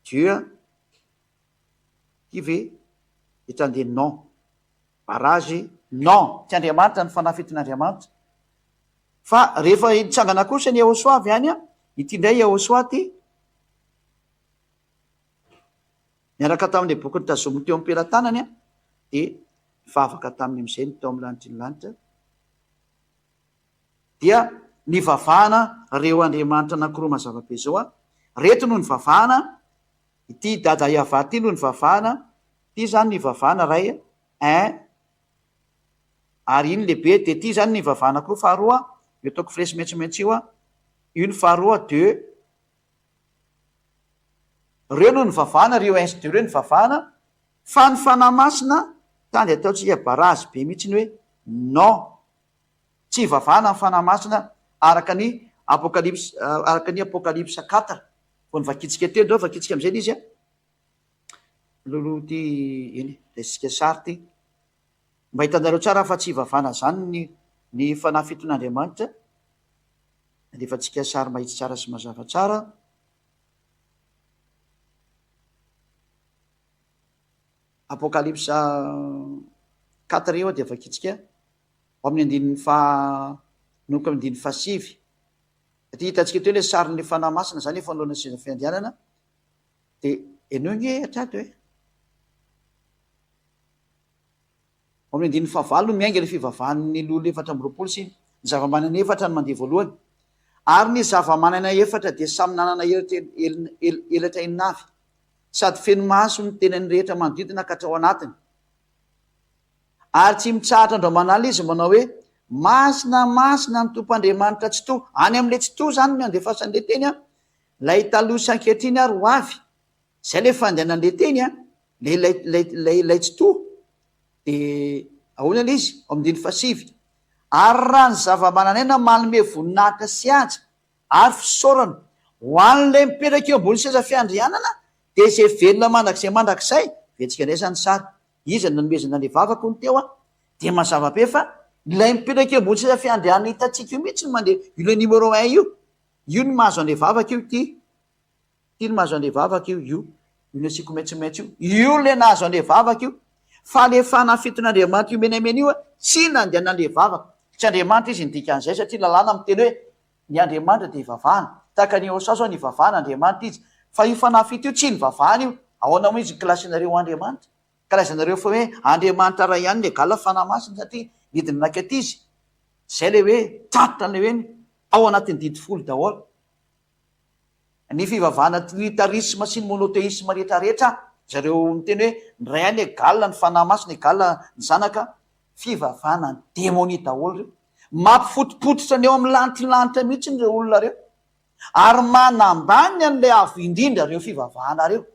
Dieu qui veut hitrandeha non barage non, tsy Andriamanitra ny fanafiton'Andriamanitra. Fa rehefa hitsangana kosa ny Yehosoa avy any a ity indray Yehosoa ty miaraka tamin'ny boky nitazomy teo am-pelantanany a de mivavaka taminy am'izay ny teo amin'ny lanitry ny lanitra dia nivavahana reo Andriamanitra anankiroa mazava-be zao a. Reto no nivavahana, ity dada Iava ty no nivavahana, ty zany nivavahana ray ary iny lehibe de ty zany nivavahana koa faharoa io ataoko fresy maitsomaitso io a io ny faharoa deux reo no nivavahana reo S2 reo nivavahana fa ny fanahy masina tany ataotsika barazy be mihitsy ny hoe non tsy hivavahana ny fanahy masina araka ny apokalypse 4 vo nivakitsika teo ndreo vakitsika am'izay izy a lolo ty iny resika sary ty mba hitanareo tsara fa tsy hivavahana zany ny fanafiton'Andriamanitra. Alefatsika sary mahitsy tsara sy mazava tsara. Apokalypse 4 eo de vakitsika ao amin'ny andininy noko amin'ny andininy fahasivy. Ty hitantsika teo le sarin'ny fanahy masina zany efa alohan'ny seza fiandianana de eneo gne atrato hoe ao amin'ny andininy fahavalo no miainga le fivavahan'ny lolo efatra amby roapolo sy ny zava-manana efatra ny mandeha voalohany ary ny zava-manana efatra de samy nanana elatra eninavy sady feno maso ny tenany rehetra manodidina ka hatrao anatiny ary tsy mitsahatra andro manala izy manao hoe masina ny tompoandriamanitra tsy to any am'le tsy to zany ny andefasan'le teny a lay taloha sankehitriny ary ho avy zay le fandehanan'le teny a lay tsy to de ahonana izy ao am'diny fasivy ary raha ny zava-mananaina manome voninahitra sy aja ary fisaorana ho an'le mipetraka eo ambony seza fiandrianana de zay velona mandrakizay mandrakizay vetsika indray zany sary iza nanomezana le vavako ny teo a de mazava be fa lay mipetraka eo ambony seza fiandrianana hitatsika io mihitsy ny mandeha io le numéro 1 io ny mahazo an'le vavaka io ty ny mahazo an'le vavaka io ny asiko maitsomaitso io le nahazo an'le vavaka io fa le fanafiton'Andriamanitra io menamena io a tsy nandehanan'le vavaka tsy Andriamanitra izy ndika an'izay satria lalàna miteny hoe ny Andriamanitra de ivavahana tahaka ny Yehosoa zao nivavahana Andriamanitra izy fa io fanafito io tsy nivavahana io ahoana mo izy klasinareo Andriamanitra karazanareo fa hoe Andriamanitra ray ihany le gala fanahy masina satria nidiny nakaty izy zay le hoe tratotra le hoe ao anatin'ny didy folo daholo ny fivavahana tritarisme sy ny monoteisme rehetrarehetra zareo miteny hoe nyray any e gala ny fanahy masina e gala ny zanaka fivavahana ny demoni daholo reo mampifotopototra ny eo amin'ny lanitra mihitsy nyreo olona reo ary manambany an'le avo indrindra reo fivavahana reo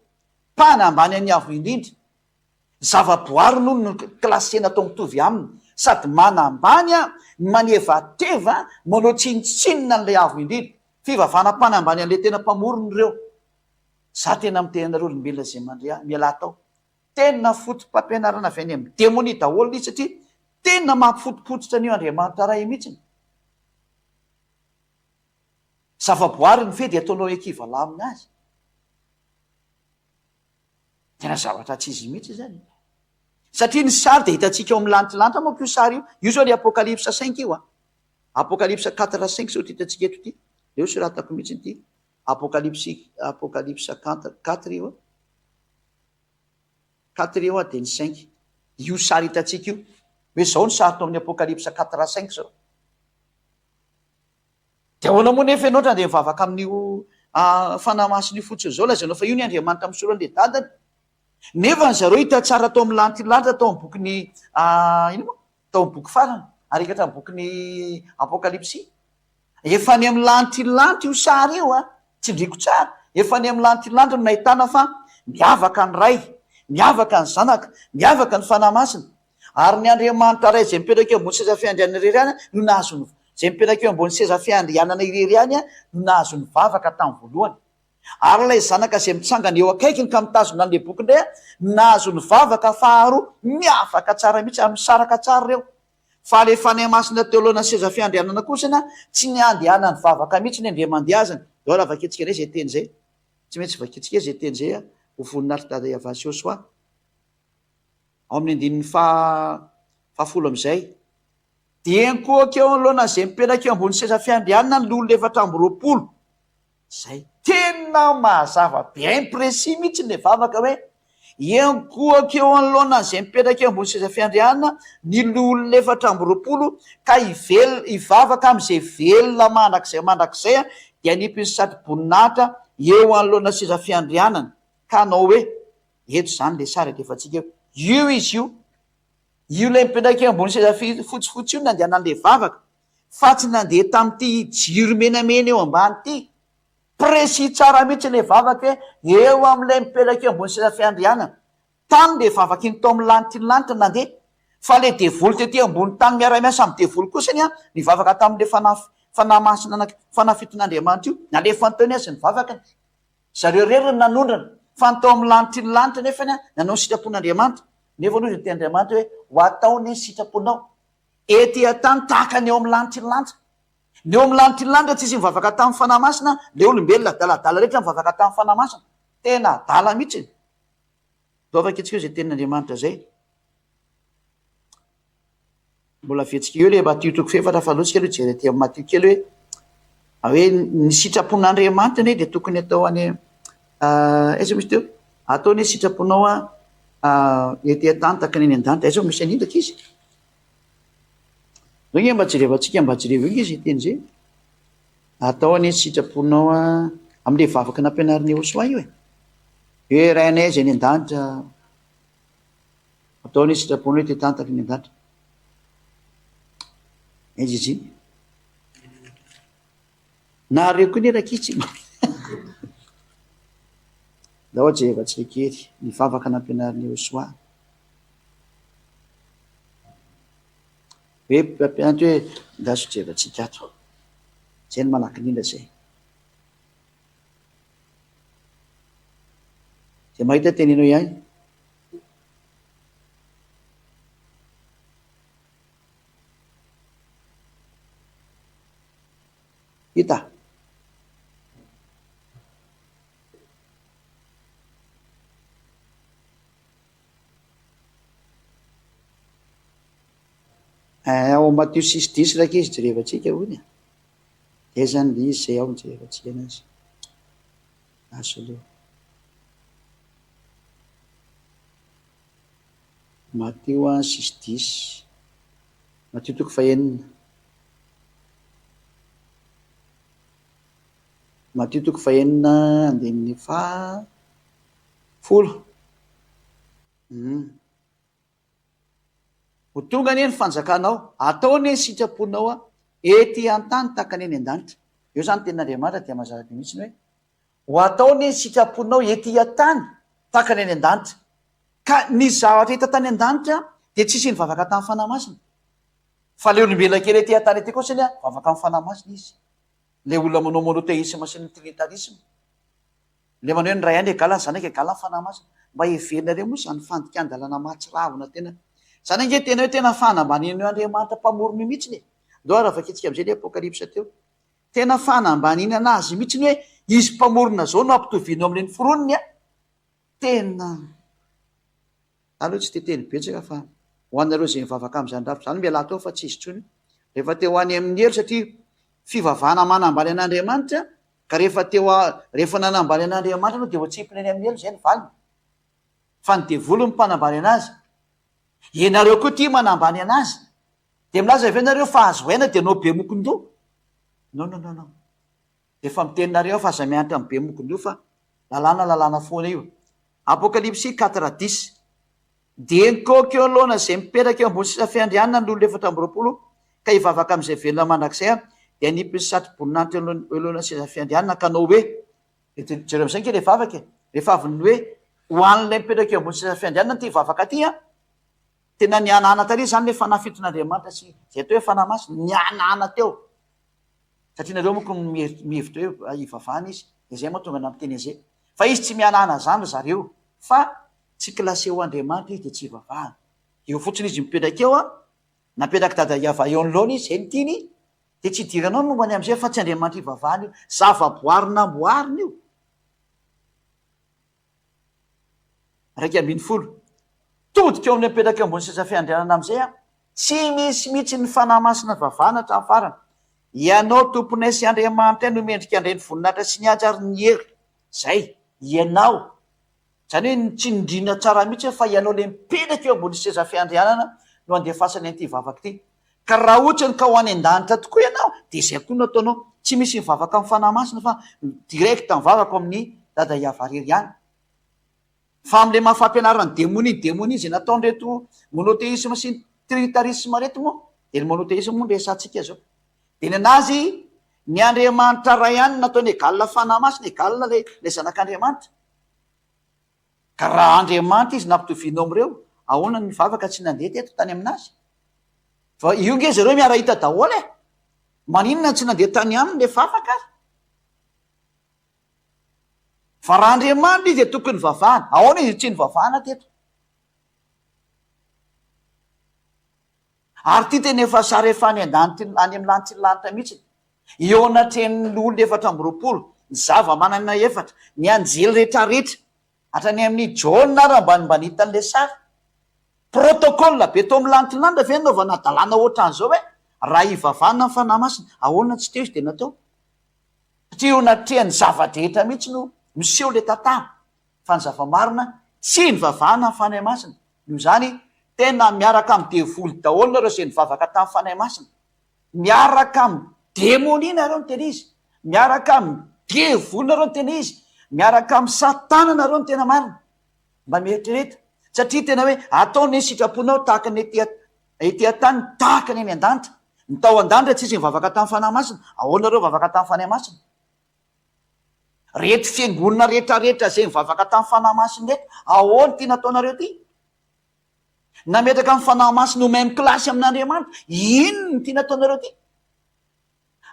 mpanambany an'ny avo indrindra zavaboary noho no klasena atao mitovy aminy sady manambany a manevateva manao tsinitsinina n'le avo indrindra fivavahana mpanambany an'le tena mpamorony reo za tena mitenanareo olombelona zay mandrea miala tao tena fotom-pampianarana avy any amin'ny demoni daholo izy satria tena mampifotopototra an'io Andriamanitra ray mihitsiny zavaboary ny fedy ataonao ekivala aminy azy tena zavatra tsy izy mihitsy zany satria ny sary de hitatsika eo amin'ny lanitrylanitra moa kio sary io zao le apokalypse 5 io a apokalypse 4 5 zao ty hitatsika eto ty eo soratako mihitsy ty apocalypse 4 io 4 io dia ny 5 io sary hitatsika io hoe zao ny sary to amin'ny apocalypse 4:5 zao dia ahoana moa nefa ianao dia mivavaka amin'io fanahy masina io fotsiny zao lazainao fa io ny Andriamanitra misorandre dadany nefa ny zareo hita tsara tao amin'ny lanitra tao amin'ny bokiny ino moa tao amin'ny boky farana ary ekatra amin'ny bokiny apocalypse efa ny amin'ny lanitra io sary io tsy ndriko tsara efa ny amin'ny lanitra no nahitana fa miavaka ny ray miavaka ny zanaka miavaka ny fanahy masina ary ny Andriamanitra ray izay mipetraka eo ambony seza fiandrianana irery any no nahazo izay mipetraka eo ambony seza fiandrianana irery any no nahazo ny vavaka tamin'ny voalohany ary ilay zanaka izay mitsangana eo akaikiny ka mitazona an'ilay boky indray nahazo ny vavaka faharoa miavaka tsara mihitsy amin'ny saraka tsara reo fa le fanahy masina teo alohana seza fiandrianana kosana tsy niandehana ny vavaka mihitsy ny andria mandeazana eo raha vaketsika ray zay teny zay tsy maintsy vaketsika zay teny zay ho voninahitra dada Iavasy Joshua ao amin'ny andininy fahafolo am'izay dia nkoaka eo alohana zay mipetraka eo ambony seza fiandrianana ny lolo 420 zay tena mahazava bien précis mihitsy ny vavaka hoe enkoaka eo anoloana zay mipetraka eo ambony seza fiandrianana ny lolo 420 ka ivavaka am'izay velona mandrakizay dia nipiny sady boninahitra eo anoloana seza fiandrianana ka anao hoe eto zany le sary adefatsika io izy io lay mipetraka eo ambony seza fotsifotsy io nandeha nan'le vavaka fa tsy nandeha tamin'ity jiro menamena eo ambany ity précis tsara mihitsy le vavaka eo amin'ilay mipetraka eo ambony seza fiandrianana tany le vavaka iny tao amin'ny lanitra nandeha fa le devoly tety ambony tany miara-miasa amin'ny devoly kosany ny vavaka tamin'le fanahy masina fanafiton'Andriamanitra io nalefa nytaony azy ny vavakany zareo rery ny nanondrana fa ny tao amin'ny lanitra nefany nanao ny sitrapon'Andriamanitra nefa aloha ty Andriamanitra hoe ho ataony sitraponao ety atany tahaka ny eo amin'ny lanitra ny eo amin'ny lanitra tsy izy mivavaka tamin'ny fanahy masina le olombelona daladala rehetra mivavaka tamin'ny fanahy masina tena dala mihitsy dao vaketsika eo zay tenin'Andriamanitra zay mbola vetsika eo le Matio toko fefatra fa loatsika aloha jery ty amin'ny Matio kely hoe ny sitrapon'Andriamanitra ne dia tokony atao any aiza misy teo ataony sitraponao ety atany taka ny an-danitra aiza misy anindraka izy zao nge mba jerevantsika mba jereva iny izy teny zay atao any sitraponao amin'le vavaka nampianariny Joshua io hoe rainay zay ny an-danitra ataony sitraponao ety atany taka ny an-danitra aiza izy iny na reo koa ny rakitsy da ohatsy jerevantsika kely ny vavaka nampianariny Joshua hoe mpampianatra hoe ndaso jerevantsika ato zay ny malaky indrindra zay mahita tenenao ihany hita ao Matio 6:10 raka izy jerevantsika hony zay zany le izy zay ao ny jerevantsika anazy aso aloha Matio 6:10 Matio toko 6 Matio toko 6 andininy 10 ho tonga anie ny fanjakanao ataony sitraponao ety an-tany tahaka ny eny an-danitra eo zany tenin'Andriamanitra dia mazava be mihitsy hoe ho ataony sitraponao ety an-tany tahaka ny eny an-danitra ka ny zavatra hita tany an-danitra dia tsisy ny vavaka tamin'ny fanahy masina fa le olombelona kely ety an-tany ety kosany vavaka amin'ny fanahy masina izy le olona manao monoteisme sy ny trinitarisme le manao hoe ny ray any egalany zanaka egalany fanahy masina mba heverinareo moa zany fandikandalana mahatsiravina tena zany ange tena hoe tena fanambanina Andriamanitra mpamorony mihitsy ndao raha vaketsika am'izay le apokalypsa teo tena fanambanina anazy mihitsy hoe izy mpamorona zao no ampitoviana amin'le ny foronony tena aloha tsy teteny betsaka fa ho anareo zay mivavaka am'izany rafy zany miala tao fa tsy izy tsony rehefa teo ho any amin'ny helo satria fivavahana manambany an'Andriamanitra ka rehefa nanambary an'andriamanitra anao dia voatsipina eny amin'ny elo zay ny valiny fa ny devolo ny mpanambary anazy. Ianareo koa tia manambany anazy de milaza avy anareo fa azo aina dia nao be mokondoa. No efa miteninareo fa aza mianatra amin'ny be mokondoa fa lalàna foana io. Apokalipsy 4:10 dia nykôky eo alohana zay mipetraka eo ambony sisa fiandrianana ny olona 420 ka hivavaka amin'izay velona mandrakizay dia nipy ny satroboninanitra eo alohana sisa fiandrianana ka nao hoe jereo am'izay nke le vavaka rehefa avy ny hoe ho an'ilay mipetraka eo ambony sisa fiandrianana ty hivavaka ty tena nianana tary zany le fanahy fiton'Andriamanitra sy zay atao hoe fanahy masina nianana teo satria nareo moko mihevitra hoe ivavahana izy de zay moa tonga namiteny azay fa izy tsy mianana zany zareo fa tsy klasé ho Andriamanitra izy de tsy ivavahana. Eo fotsiny izy mipetraka eo napetraka dada Iava eo anoloana izy zay ny tiany de tsy idiranao no mombany am'izay fa tsy Andriamanitra ivavahana io zava-boarina amboarina io. 1:10 todika eo amin'ny mipetraka eo ambony sisa fiandrianana am'izay tsy misy mihitsy ny fanahy masina vavahana hatramin'ny farany. Ianao tomponay sy Andriamanitra no mendrika andray ny voninahitra sy ny ady ary ny hery zay ianao zany hoe tsy nindrina tsara mihitsy fa ianao le mipetraka eo ambony seza fiandrianana no andefasany an'ity vavaka ity. Ka raha ohatrany ka ho any an-danitra tokoa ianao de zay koa no ataonao tsy misy mivavaka amin'ny fanahy masina fa direct mivavaka amin'ny dada Iava rery ihany. Fa am'le mahafampianarany demoni zay nataonreto monoteisme sy trinitarisme reto moa de ny monoteisme moa resantsika zao de ny anazy ny Andriamanitra ray ihany nataony egalina fanahy masina egalina le zanak'Andriamanitra. Ka raha Andriamanitra izy nampitovianao am'ireo ahoana ny mivavaka tsy nandeha teto tany aminazy fa io nge zareo miara hita daholo maninona tsy nandeha tany aminy le vavaka azy fa raha Andriamanitra izy de tokony vavahana ahoana izy tsy nivavahana teto. Ary ty tena efa sary efa any an-danitra any amin'ny lanitra ny lanitra mihitsy eo anatrehan'ny olona 420 ny zava-manana efatra ny anjely rehetrarehetra hatrany amin'ny Jona raha mba nitan'le sary protocole be tao amin'ny lanitra ny lanitra ve naovana dalàna ohatran'izao hoe raha ivavahana amin'ny fanahy masina ahoana tsy teo izy de natao satria eo anatrehany zava-drehetra mihitsy no miseho le tantara fa ny zava-marina tsy nivavahana amin'ny fanahy masina. Io zany tena miaraka amin'ny devolo daholo nareo zay nivavaka tamin'ny fanahy masina miaraka amin'ny demoni nareo ny tena izy miaraka amin'ny devolo nareo ny tena izy miaraka amin'ny satana nareo ny tena marina mba mieritrereta satria tena hoe ataony sitraponao tahaka ny ety tany tahaka ny eny an-danitra ny tao an-danitra tsisy mivavaka tamin'ny fanahy masina ahoana nareo mivavaka tamin'ny fanahy masina rehetra fiangonana rehetrarehetra zay mivavaka tamin'ny fanahy masina rehetra ahoana ty nataonareo ty nametraka amin'ny fanahy masina ho même klasy amin'Andriamanitra ino ny ty nataonareo ty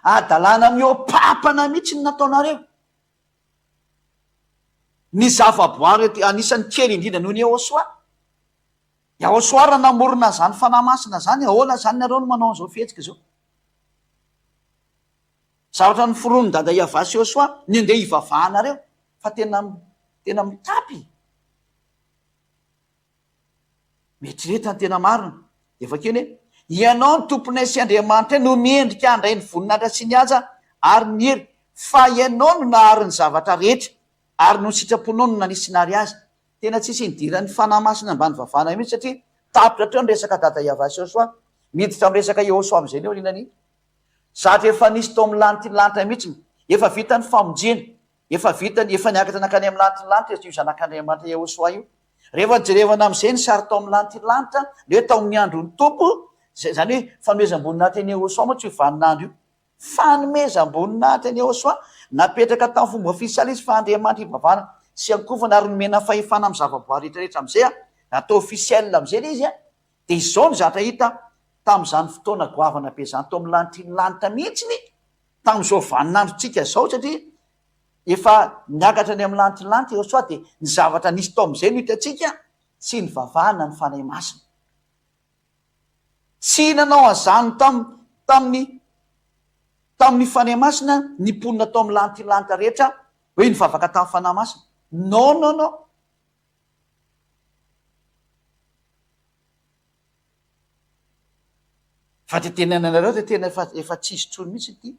adalàna miopapana mihitsy ny nataonareo. Ny zava-boary anisan'ny kely indrindra noho ny Yahosoa raha namorona zany fanahy masina zany ahoana zany nareo no manao an'izao fihetsika zao zavatra ny foronon dada Iava sy Yahosoa ny andeha hivavahanareo fa tena mitapy mietrereta ny tena marina efa keny hoe ianao ny tomponay sy Andriamanitra no miendrika andray ny voninahitra sy ny aja ary ny hery fa ianao no nahary ny zavatra rehetra ary no sitraponao no nanisy nary azy. Tena tsisy nidiran'ny fanahy masina mba nivavahana mihitsy satria tapitra treo ny resaka dada Iava sy Yahosoa miditra amin'ny resaka Yahosoa am'izay ny eo rinany zatra efa nisy tao amin'ny lanitra ny lanitra mihitsy efa vita ny famonjena efa niakatra nakany amin'ny lanitra ny lanitra io zanak'Andriamanitra Yahosoa io rehefa jerevana am'izay ny sary tao amin'ny lanitra ny lanitra le hoe tao amin'ny andro ny tompo zany hoe fanomezam-boninahitra ny Yahosoa moa tsy hovanin'andro io fanomezam-boninahitra ny Yahosoa napetraka tamin'ny fomba ofisialy izy fa Andriamanitra ivavahana sy ankovana ary nomena fahefana amin'ny zava-boary rehetrarehetra am'izay natao ofisiel am'izay le izy de izao ny zatra hita tamin'izany fotoana goavana be zany tao amin'ny lanitra ny lanitra mihitsiny tamin'izao vaninandrotsika zao satria efa niakatra ny amin'ny lanitra ny lanitra Yahosoa de ny zavatra nisy tao am'izay no hitatsika sy ny vavahana ny fanahy masina tsy nanao an'izany tamin'ny fanahy masina ny mponina tao amin'ny lanitra ny lanitra rehetra hoe nivavaka tamin'ny fanahy masina no fa ty tenenanareo de tena efa tsisy tsony mihitsy ty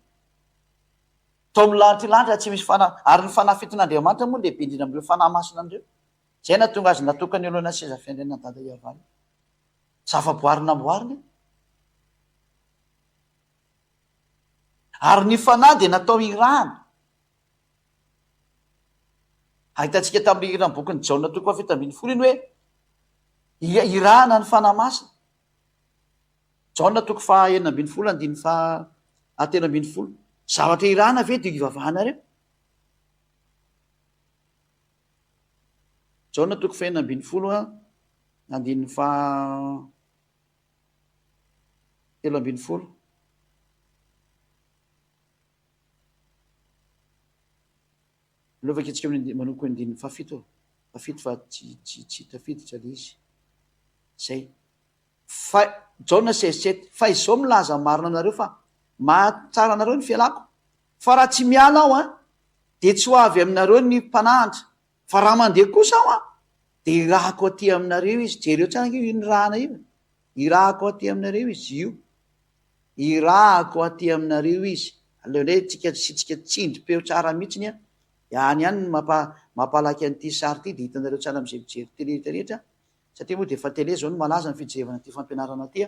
to amin'ny lanitra tsy misy ary ny fanahy fiton'Andriamanitra moa lehibe indrindra amin'ireo fanahy masina andreo. Zay nahatonga azy natokany aloana seza fiandriana dada Iavana. Zava-boary namboariny. Ary ny fanahy dia natao irahana. Ahitantsika tamin'ny bokin'ny Jaona toko faha 7:20 iny hoe irahana ny fanahy masina. Jaona toko faha 9:20 andiny faha 13:20. Zavatra irahana ve dia ivavahana reo? Jaona toko faha 9:20 andiny faha 13:20. Lovaka itsika manoko andiny fafito fa tsy tafiditra le izy. Zay. Jaona 16:7 fa izao milaza marina anareo fa mahatsara anareo ny fialako. Fa raha tsy miala aho dia tsy ho avy aminareo ny mpanahitra. Fa raha mandeha kosa aho dia irahako aty aminareo izy. Jereo tsara io ny rahana io. Irahako aty aminareo izy io. Irahako aty aminareo izy. Aleonay tsika tsindrim-peo tsara mihitsiny ihany ny mampalaky an'ity sary ity dia hitanareo tsara amin'izay mijery tele rehetra. Satria moa dia efa tele zao no malaza ny fijerevana ity fampianarana ity,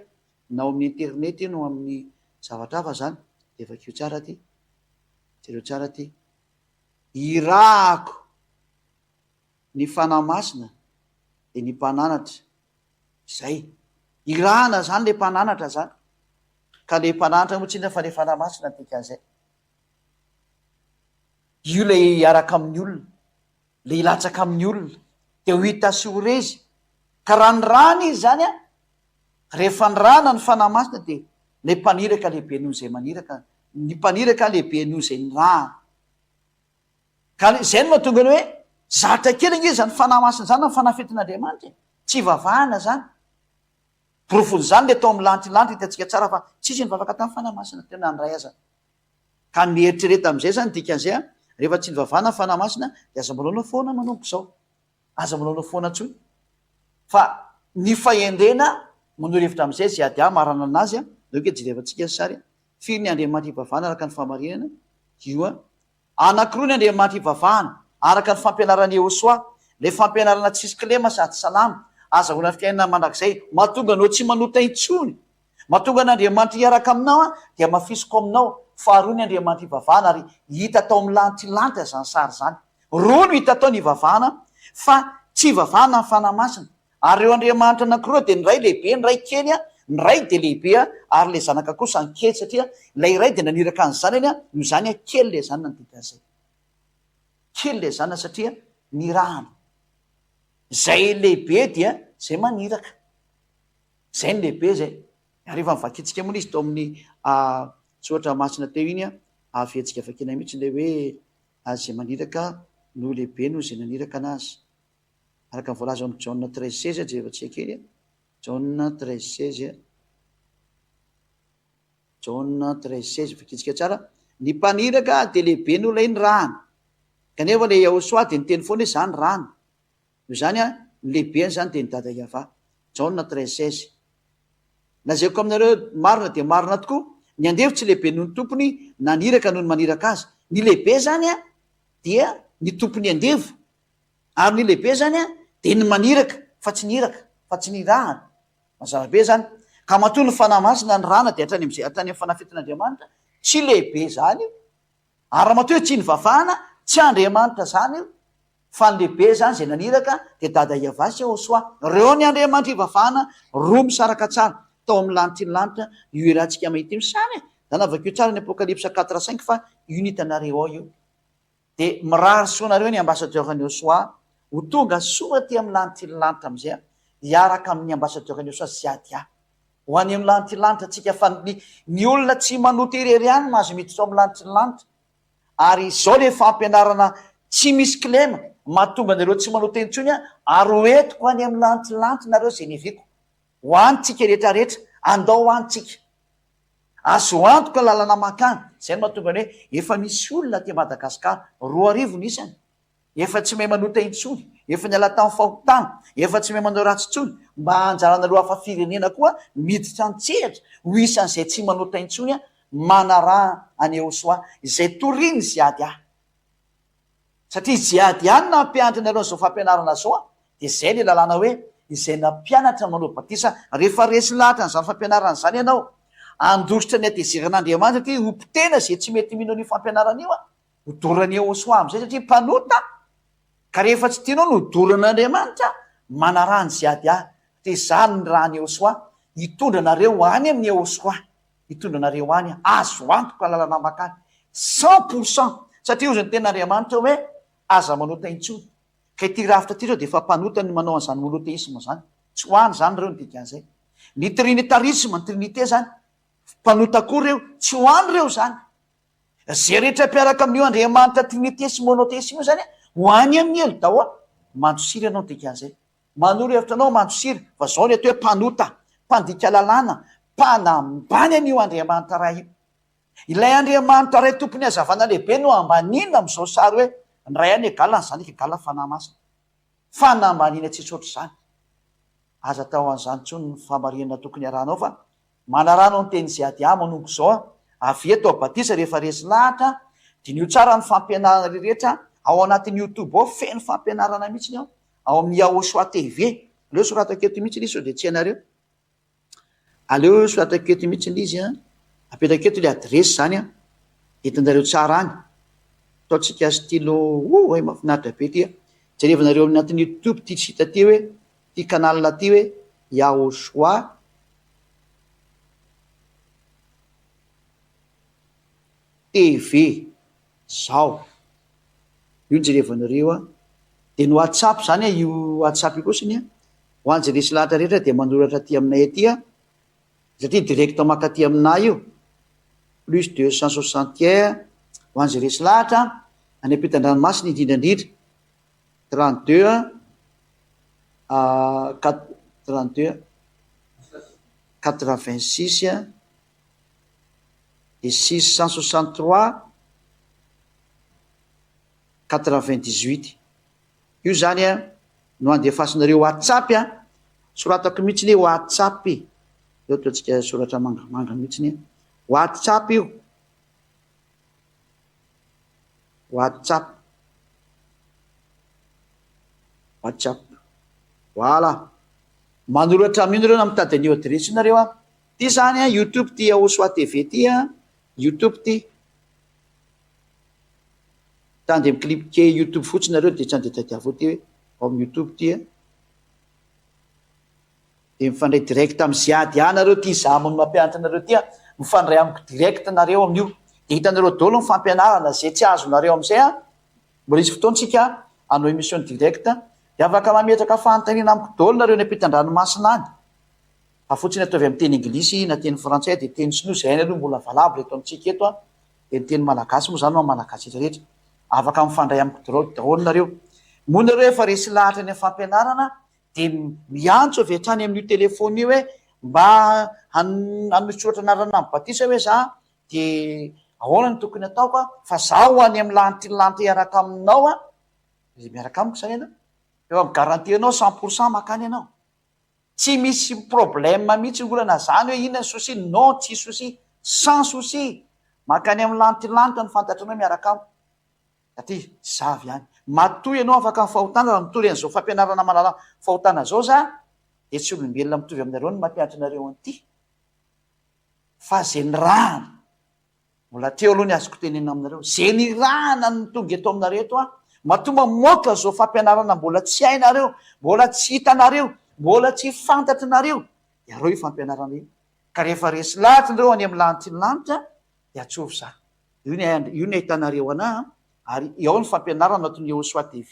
na ao amin'ny internet no amin'ny zavatra hafa zany. Dia efa kio tsara ty. Jereo tsara ty. Irahako ny fanahy masina dia ny mpananatra. Zay. Irahana zany le mpananatra zany. Ka le mpananatra moa tsinona fa le fanahy masina dikan'izay. Io le hiaraka amin'ny olona, le hilatsaka amin'ny olona, dia ho hita sy ho rezy. Ka raha ny rana izy zany rehefa ny rana ny fanahy masina dia le mpaniraka lehibe noho izay maniraka, ny mpaniraka lehibe noho izay ny rana. Ka izay no mahatonga ny hoe zatra kely izy ny fanahy masina zany ny fanahy fiton'Andriamanitra. Tsy vavahana zany. Porofony zany le tao amin'ny lantilanitra hitantsika tsara fa tsisy nivavaka tamin'ny fanahy masina tena andray aza. Ka mieritrereta amin'izay zany dikan'izay rehefa tsy nivavahana ny fanahy masina dia aza mbola foana manompo izao. Aza mbola foana tsony. Fa ny fahendrena manoro-hevitra amin'izay zay ady marana anazy nao ke jerevantsika ny sary. Firy ny Andriamanitra hivavahana araka ny fahamarinana? Io anankiroa ny Andriamanitra hivavahana araka ny fampianarana Yehosoa. Le fampianarana tsisy kilema sady salama. Azahoana fiainana mandrakizay mahatonga anao tsy manota intsony. Mahatonga n'Andriamanitra hiaraka aminao dia mafisoko aminao. Faharoa ny Andriamanitra hivavahana ary hita tao amin'ny lantilanitra zany sary zany. Roa no hita tao ny hivavahana fa tsy hivavahana ny fanahy masina. Ary ireo Andriamanitra anankiroa dia ny ray lehibe, ny ray kely, ny ray dia lehibe ary le zanaka kosa ny kely satria ilay iray dia naniraka ny zanany noho izany kely le zanany dikan'izay. Kely le zanany satria ny rahana. Zay lehibe dia zay maniraka. Zay ny lehibe zay. Ary efa mivakitsika moa izy tao amin'ny soratra masina teo iny afiantsika vakina mihitsy le hoe zay maniraka no lehibe no zay naniraka anazy. Araka ny voalaza amin'ny Jaona 13:16 jerevantsika kely. Jaona 13:16. Jaona 13:16 vakitsika tsara. Ny mpaniraka dia lehibe no ilay ny rahana. Kanefa le Yehosoa dia niteny foana hoe zany rahana. Noho izany ny lehibe zany dia ny dada Iavà. Jaona 13:16. Lazaiko aminareo marina dia marina tokoa. Ny andefo tsy lehibe noho ny tompony, naniraka noho ny maniraka azy. Ny lehibe zany dia ny tompony andefo. Ary ny lehibe zany dia ny maniraka fa tsy niraka, fa tsy nirahana. Mazava be zany. Ka matoa ny fanahy masina ny rahana dia hatrany amin'ny fanahy fiton'Andriamanitra tsy lehibe zany. Ary matoa tsy nivavahana tsy Andriamanitra zany fa ny lehibe zany zay naniraka dia dada Iavà sy Yehosoa. Reo ny Andriamanitra hivavahana roa misaraka tsara tao amin'ny lantilanitra io irantsika mahita io sary. Zany avakeo tsara ny Apokalypsa 4:5 fa io ny hitanareo ao io. Dia mirary soanareo ny ambasadeur-ny Yehosoa ho tonga soa aty amin'ny lantilanitra amin'izay hiaraka amin'ny ambasadeur-ny Yehosoa sy ady ho any amin'ny lantilanitra tsika fa ny olona tsy manota irery ihany mahazo miditra ao amin'ny lantilanitra. Ary izao le fampianarana tsy misy kilema mahatonga anareo tsy manota intsony ary hoentiko any amin'ny lantilanitra nareo zay neviko. Ho antsika rehetrarehetra andao ho antsika. Azo antoka lalana makany. Zay no mahatonga ny hoe efa misy olona aty Madagasikara 2 isany. Efa tsy mahay manota intsony. Efa niala tamin'ny fahotana. Efa tsy mahay manao ratsy intsony. Mba hanjaranareo hafa firenena koa miditra an-tsehatra ho isan'izay tsy manota intsony manaraha any Iosoa izay toriny ziady ahy. Satria ziady ihany nampianatra nareo zao fampianarana zao dia izay le lalàna hoe izay nampianatra manao batisa rehefa resy lahatra n'izany fampianarana izany ianao andositra ny atezeran'Andriamanitra satria ompitena zay tsy mety mino an'io fampianarana io hodorany Iosoa amin'izay satria mpanota ka rehefa tsy tianao no hodoran'Andriamanitra manaraha ny ziady ahy dia izany ny raha ny Iosoa hitondra nareo any amin'ny Iosoa hitondra nareo any azo antoka lalana makany 100% satria ozany ten'Andriamanitra hoe aza manota intsony ka ity rafitra ty zao dia efa mpanota ny manao an'izany monoteisme zany tsy hoany zany reo ny dikan'izay ny trinitarisme ny trinité zany mpanota koa reo tsy hoany reo zany zay rehetra mpiaraka amin'io Andriamanitra trinité sy monoteisme io zany hoany amin'ny elo dahola mandrosiry ianao ny dikan'izay manoro hevitra anao mandrosiry fa zao ny atao hoe mpanota mpandika lalàna mpanambany an'io Andriamanitra ray io ilay Andriamanitra ray tompony hazavana lehibe no ambanina amin'izao sary hoe ny ray any galana zany ka gala fanahy masina fanambaniana tsy tsotra izany aza tao an'izany tsony ny famarinana tokony arahanao fa manaranao ny teny ziady ahy manongo zao avy eto batisa rehefa resy lahatra dia nio tsara ny fampianarana rehetra ao anatin'ny YouTube ao feno fampianarana mihitsiny ao amin'ny Iosoa TV aleo sorataketo mihitsy izy dia tsy ianareo aleo sorataketo mihitsy izy apetraketo le adresy zany hitanareo tsara any ataontsika stylo ay mahafinaritra be ty jerevanareo amin'ny anatin'ny YouTube ty tsy hita ty hoe ty canal ty hoe Iosoa TV zao io jerevanareo dia ny WhatsApp zany io WhatsApp io kosiny ho an'izay resy lahatra rehetra dia manoratra ty aminay aty satria direct makaty aminay io plus 261 ho an'izay resy lahatra any ampitan-dranomasina indrindrandrindra 32 32 86 et 663 98 io zany no andefasinareo WhatsApp soratako mihitsy ny WhatsApp eo ataontsika soratra mangamanga mihitsy WhatsApp io WhatsApp voilà manoratra amin'io nareo na mitady an'io adresy nareo ty zany YouTube ty Iosoa TV ty YouTube ty tandy cliquer YouTube fotsiny nareo dia tsy andeha tadiavo ty hoe ao amin'ny YouTube ty dia mifandray direct amin'ny ziady nareo ty zamony mampianatra nareo ty mifandray amiko direct nareo amin'io dia hitanareo daholo ny fampianarana zay tsy azonareo amin'izay mbola isy fotoantsika hanao émission direct dia afaka mametraka fanontaniana amiko daholo nareo ny ampitan-dranomasina any fa fotsiny ataovy amin'ny teny anglisy na teny frantsay dia teny sinoa zay ny aloha mbola valabo eto amintsika eto dia ny teny malagasy moa zany no malagasy rehetra afaka mifandray amiko daholo nareo moa nareo efa resy lahatra ny fampianarana dia miantso avy hatrany amin'io telefony io hoe mba hanosoratra anarana amin'ny batisa hoe za dia ahoana ny tokony ataoko fa zaho any amin'ny lanitra iaraka aminao zay miaraka amiko zany ianao eo amin'ny garantianao 100% makany ianao tsy misy problème mihitsy olana zany hoe inona ny souci non tsy souci sans souci makany amin'ny lanitra ny fantatranao miaraka amiko satria zavy ihany matoy ianao afaka ny fahotana raha mitory an'izao fampianarana malala fahotana zao za dia tsy olombelona mitovy aminareo ny mampianatra nareo an'ity fa zay ny rahana mbola teo aloha ny azoko tenena aminareo zay ny rahana ny tonga eto aminareo eto matomba moka zao fampianarana mbola tsy hainareo mbola tsy hitanareo mbola tsy fantatrinareo dia areo io fampianarana io ka rehefa resy lahatra nareo any amin'ny lanitra dia atsovy za io ny ahitanareo anahy ary ao ny fampianarana atony Iosoa TV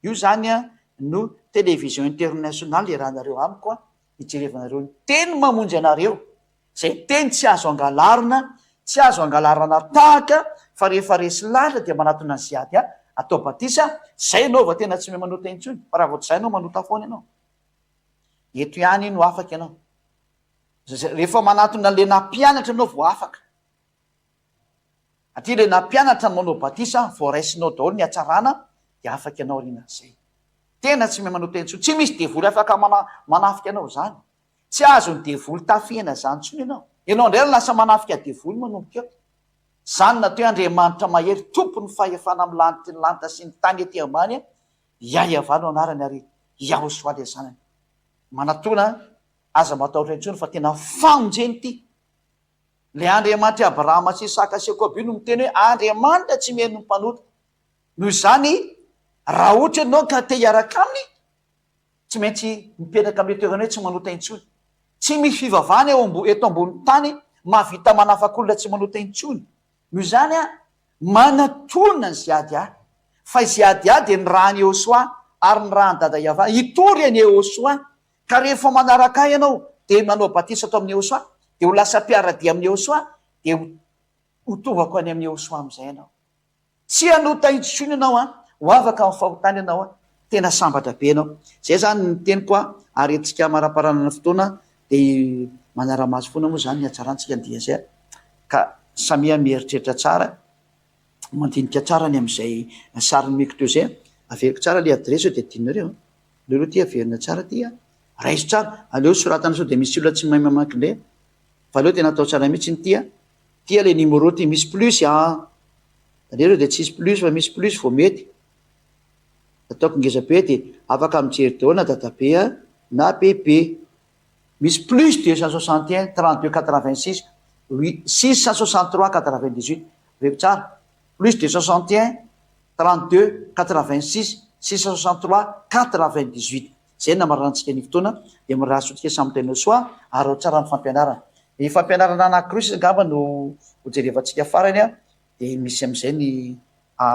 io zany no télévision internationale rahanareo amiko hijerevanareo ny teny mamonjy anareo zay teny tsy azo angalarina tsy azo angalarana tahaka fa rehefa resy lahatra dia manatona ny ziady atao batisa zay anao va tena tsy manota intsony fa raha vao tsy zay anao manota foana ianao eto ihany no afaka ianao rehefa manatona le nampianatra anao vo afaka atria le nampianatra ny manao batisa vo raisinao daholo ny hatsarana dia afaka ianao rinan'izay tena tsy manota intsony tsy misy devoly afaka manafika anao zany tsy azo ny devoly tafihana zany tsony ianao ianao indray lasa manafika devoly manomboka eo zany natao Andriamanitra mahery tompony fahefana amin'ny lanitra ny lanitra sy ny tany ety ambany Yahavah anarany ary Yahosoa le zanany manatona aza matahotra intsony fa tena famonjeny ity le Andriamanitra Abrahama sy Isaka sy Jakoba no miteny hoe Andriamanitra tsy miheno mpanota noho izany raha ohatra ianao ka te hiaraka aminy tsy maintsy mipetraka amin'ny toerana hoe tsy manota intsony tsy misy fivavahana eto ambony tany mahavita manafak'olona tsy manota intsony noho izany manatonina ny ziady fa ziady dia ny rahany Yehosoa ary ny rahany dada Yahavah hitory any Yehosoa ka rehefa manaraka ahy ianao dia manao batisa atao amin'ny Yehosoa dia ho lasa mpiara-dia amin'ny Yehosoa dia ho tongako any amin'ny Yehosoa amin'izay ianao tsy hanota intsony ianao ho afaka amin'ny fahotana ianao tena sambatra be ianao zay zany ny teny koa ary antsika maraparanana fotoana dia manara-maso foana moa zany ny hatsarantsika dia zay ka samia mieritreritra tsara mandinika tsara ny amin'izay sariny meko teo zay averiko tsara le adresa dia dinareo leo ty averina tsara ty raiso tsara aleo soratana sao dia misy olona tsy mahay mamaky indray fa aleo tena atao tsara mihitsy ny tia le numéro ty misy plus aleo dia tsisy plus fa misy plus vao mety ataoko ngeza be dia afaka mijery daholo na dadabe na bebe misy plus 261 32 86 663 98 veko tsara plus 261 32 86 663 98 zay namarantsika ny fotoana dia mirahasotsika samy teny soa ary tsara ny fampianarana ny fampianarana anankiroa ngamba no hojerevantsika farany dia misy amin'izay ny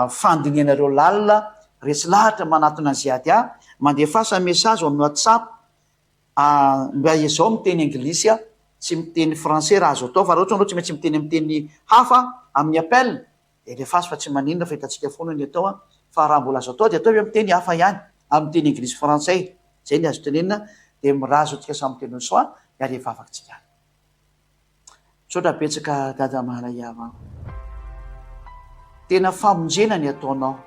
fandinianareo lalina resy lahatra manatona ny ziady mandefasa message amin'ny WhatsApp mba izao miteny anglisy tsy miteny français raha azo atao fa raha ohatra anao tsy maintsy miteny hafa amin'ny appel dia lefasa fa tsy maninona fa hitantsika foana ny atao fa raha mbola azo atao dia atao miteny hafa ihany amin'ny teny anglisy français zay ny azo tenenina dia mirazo antsika samy teny soa ary efa afakatsika sotra betsaka dada Mahala Yahavah tena famonjena ny ataonao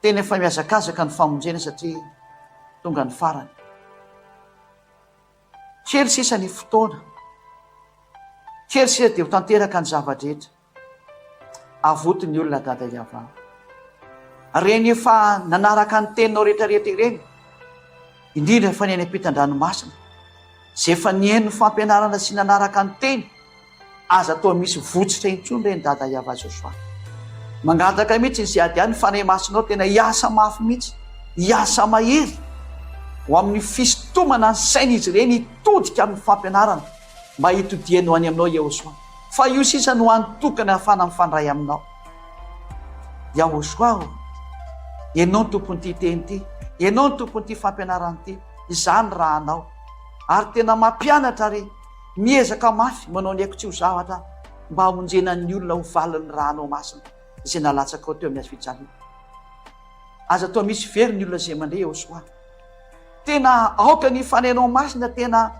tena efa miazakazaka ny famonjena satria tonga ny farany kely sisa ny fotoana kely sisa dia ho tanteraka ny zavadrehetra avotiny olona dada Yahavah reny efa nanaraka ny teninao rehetrarehetra ireny indrindra efa ny any ampitan-dranomasina zay efa nihaino fampianarana sy nanaraka ny teny aza atao misy votsitra intsony reny dada Yahavah Joshua mangataka mihitsy ny ziady any fanahy masinao tena hiasa mafy mihitsy hiasa mahery ho amin'ny fisitomana ny sain'izy ireny hitodika amin'ny fampianarana mba hitodianao any aminao Yehosoa fa io sisa no antokana hafana mifandray aminao Yehosoa ianao ny tompon'ity teny ity ianao ny tompon'ity fampianarana ity izany raha anao ary tena mampianatra ary miezaka mafy manao ny haiko tsy ho zavatra mba hamonjena ny olona ho valiny raha anao masina izay nalatsaka ao teo amin'ny azo fijaliana aza atao misy very ny olona izay mandray Yehosoa tena aoka ny fanainao masina tena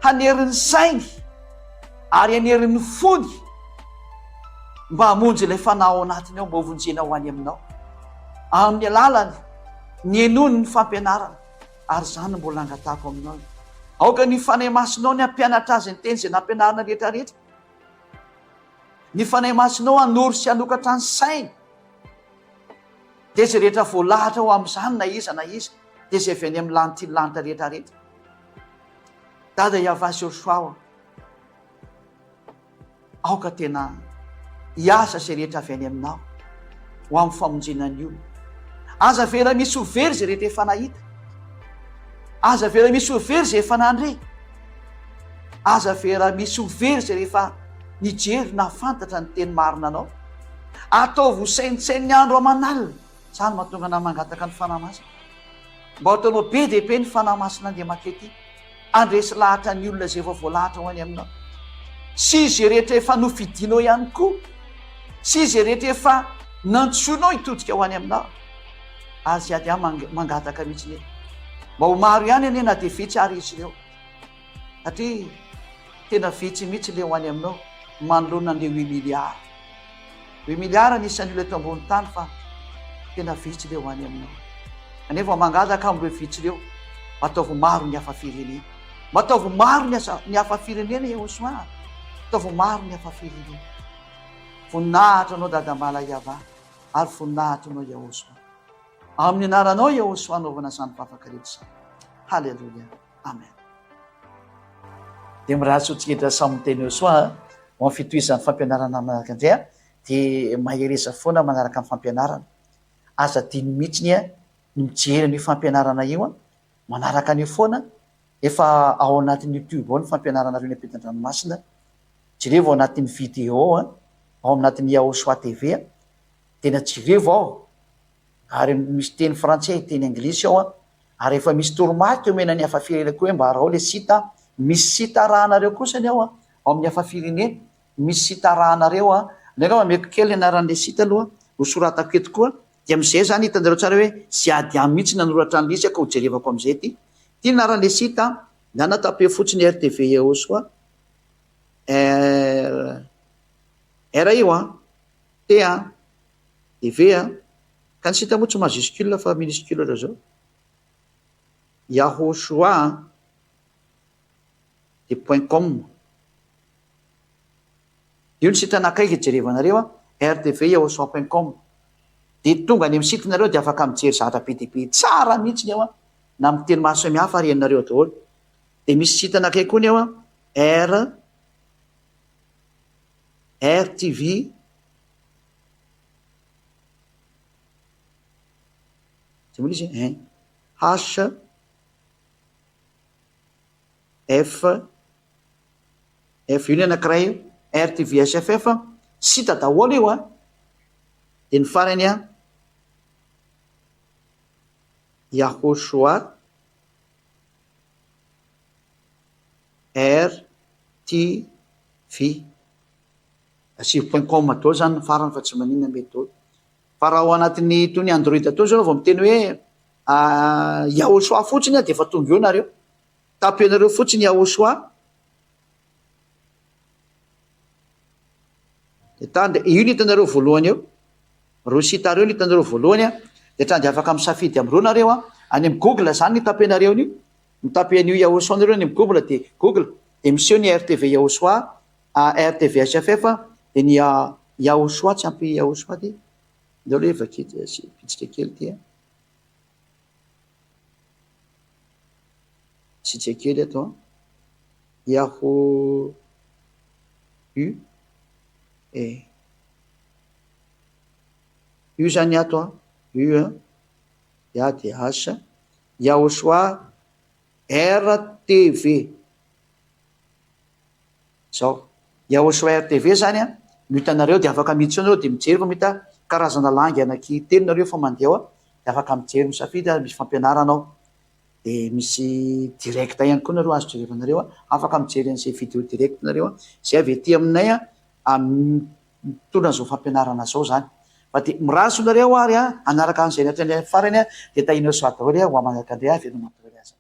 hanerin'ny sainy ary hanerin'ny fony mba hamonjy ilay fanahy ao anatiny ao mba hovonjena ho any aminao amin'ny alalany ny enony ny fampianarana ary zany mbola angatako aminao aoka ny fanahy masinao ny ampianatra azy ny teny izay nampianarana rehetrarehetra ny fanahy masinao anory sy hanokatra ny sainy dia zay rehetra voalahatra ho amin'izany na iza dia zay avy any amin'ny lanitra ny lanitra rehetrarehetra dada Yahavah Joshua aoka tena hiasa zay rehetra avy any aminao ho amin'ny famonjenany olona aza vera misy overy zay rehetra efa nahita aza vera misy overy zay efa nandre aza vera misy overy zay rehefa nijery na fantatra ny teny marina anao ataovy ho sainitsainy ny andro amanalina zany mahatonga na mangataka ny fanahy masina mba ataonao be dia be ny fanahy masina andeha makety andresy lahatra ny olona zay efa voalahatra ho any aminao sy zay rehetra efa nofidinao ihany koa sy zay rehetra efa nantsoinao hitodika ho any aminao ary ziady mangataka mihitsy ny mba ho maro ihany ane na dia vitsy ary izy ireo satria tena vitsy mihitsy le ho any aminao manoloana an'le 8 miliara nisan'ny olona eto ambony tany fa tena vitsy le ho any aminao anefa mangataka amin'ireo vitsy ireo mataovy maro ny hafa firenena mataovy maro ny hafa firenena Yehosoa Ataovy maro ny afafiliny. Voninahitra anao dada Malayava ary voninahitra anao Yahosoa. Amin'ny anaranao Yahosoa anaovana izany fafakarehetra. Haleloia. Amen. Dia miratso tsika samy teny Yahosoa amin'ny fitohizan'ny fampianarana manaraka indray dia mahereza foana manaraka amin'ny fampianarana. Aza diny mihitsiny ny mijery ny fampianarana io manaraka ny foana efa ao anatin'ny YouTube ao ny fampianarana reo ny ampitan-dranomasina. Jereo ao anatin'ny vidéo ao anatin'ny Yahosoa TV tena jereo ao ary misy teny frantsay teny anglisy ao ary efa misy toromarika omena ny hafa firenena koa hoe mba arao le sita misy sita rahanareo kosa ny ao ao amin'ny hafa firenena misy sita rahanareo neka ameko kely anaran'le sita aloha ho soratako eto koa dia amin'izay zany hitanareo tsara hoe sy ady amin'ny mihitsy nanoratra ny lisy ka ho jerevako amin'izay ty anaran'le sita na natape fotsiny RTV Yahosoa R io T D V ka ny sita moa tsy majuscule fa minuscule reo zao Yahosoa de .com io ny sita anakaiky jerevanareo RTV Yahosoa.com dia tonga any amin'ny sitinareo dia afaka mijery zavatra be dia be tsara mihitsy ny ao na amin'ny teny maro samihafa arianareo daholo. Dia misy sita anakaiky koa ny ao RTV F io ny anankiray RTV SFF sita daholo io dia ny farany Yahosoa RTV .com atao zany ny farany fa tsy maninona mety tao. Fa raha ao anatin'ny tony Android atao zao vao miteny hoe Yahosoa fotsiny dia efa tonga eo nareo. Tapenareo fotsiny Yahosoa dia io ny hitanareo voalohany eo. Ro sita reo ny hitanareo voalohany dia trany dia afaka misafidy amin'ireo nareo any amin'ny Google zany ny tapenareo io. Mitapen'io Yahosoa nareo any amin'ny Google dia Google dia miseho ny RTV Yahosoa RTV SFF dia ny Yahosoa tsy ampy Yahosoa dia ndao aloha evaky pitsika kely ty tsitsika kely ato Yaho io zany ato io ya dia H Yahosoa RTV zao Yahosoa RTV zany no hitanareo dia afaka miditsy anareo dia mijery fa mita karazana langy anaky telo nareo fa mandeha dia afaka mijery misafidy misy fampianaranao dia misy direct ihany koa nareo azo jerevanareo afaka mijery an'izay vidéo direct nareo zay avy ety aminay mitondra an'izao fampianarana zao zany. Fa dia miraso nareo ary anaraka an'izay ny farany dia tahina sao daholo ho manaraka andray avy no mampirasa.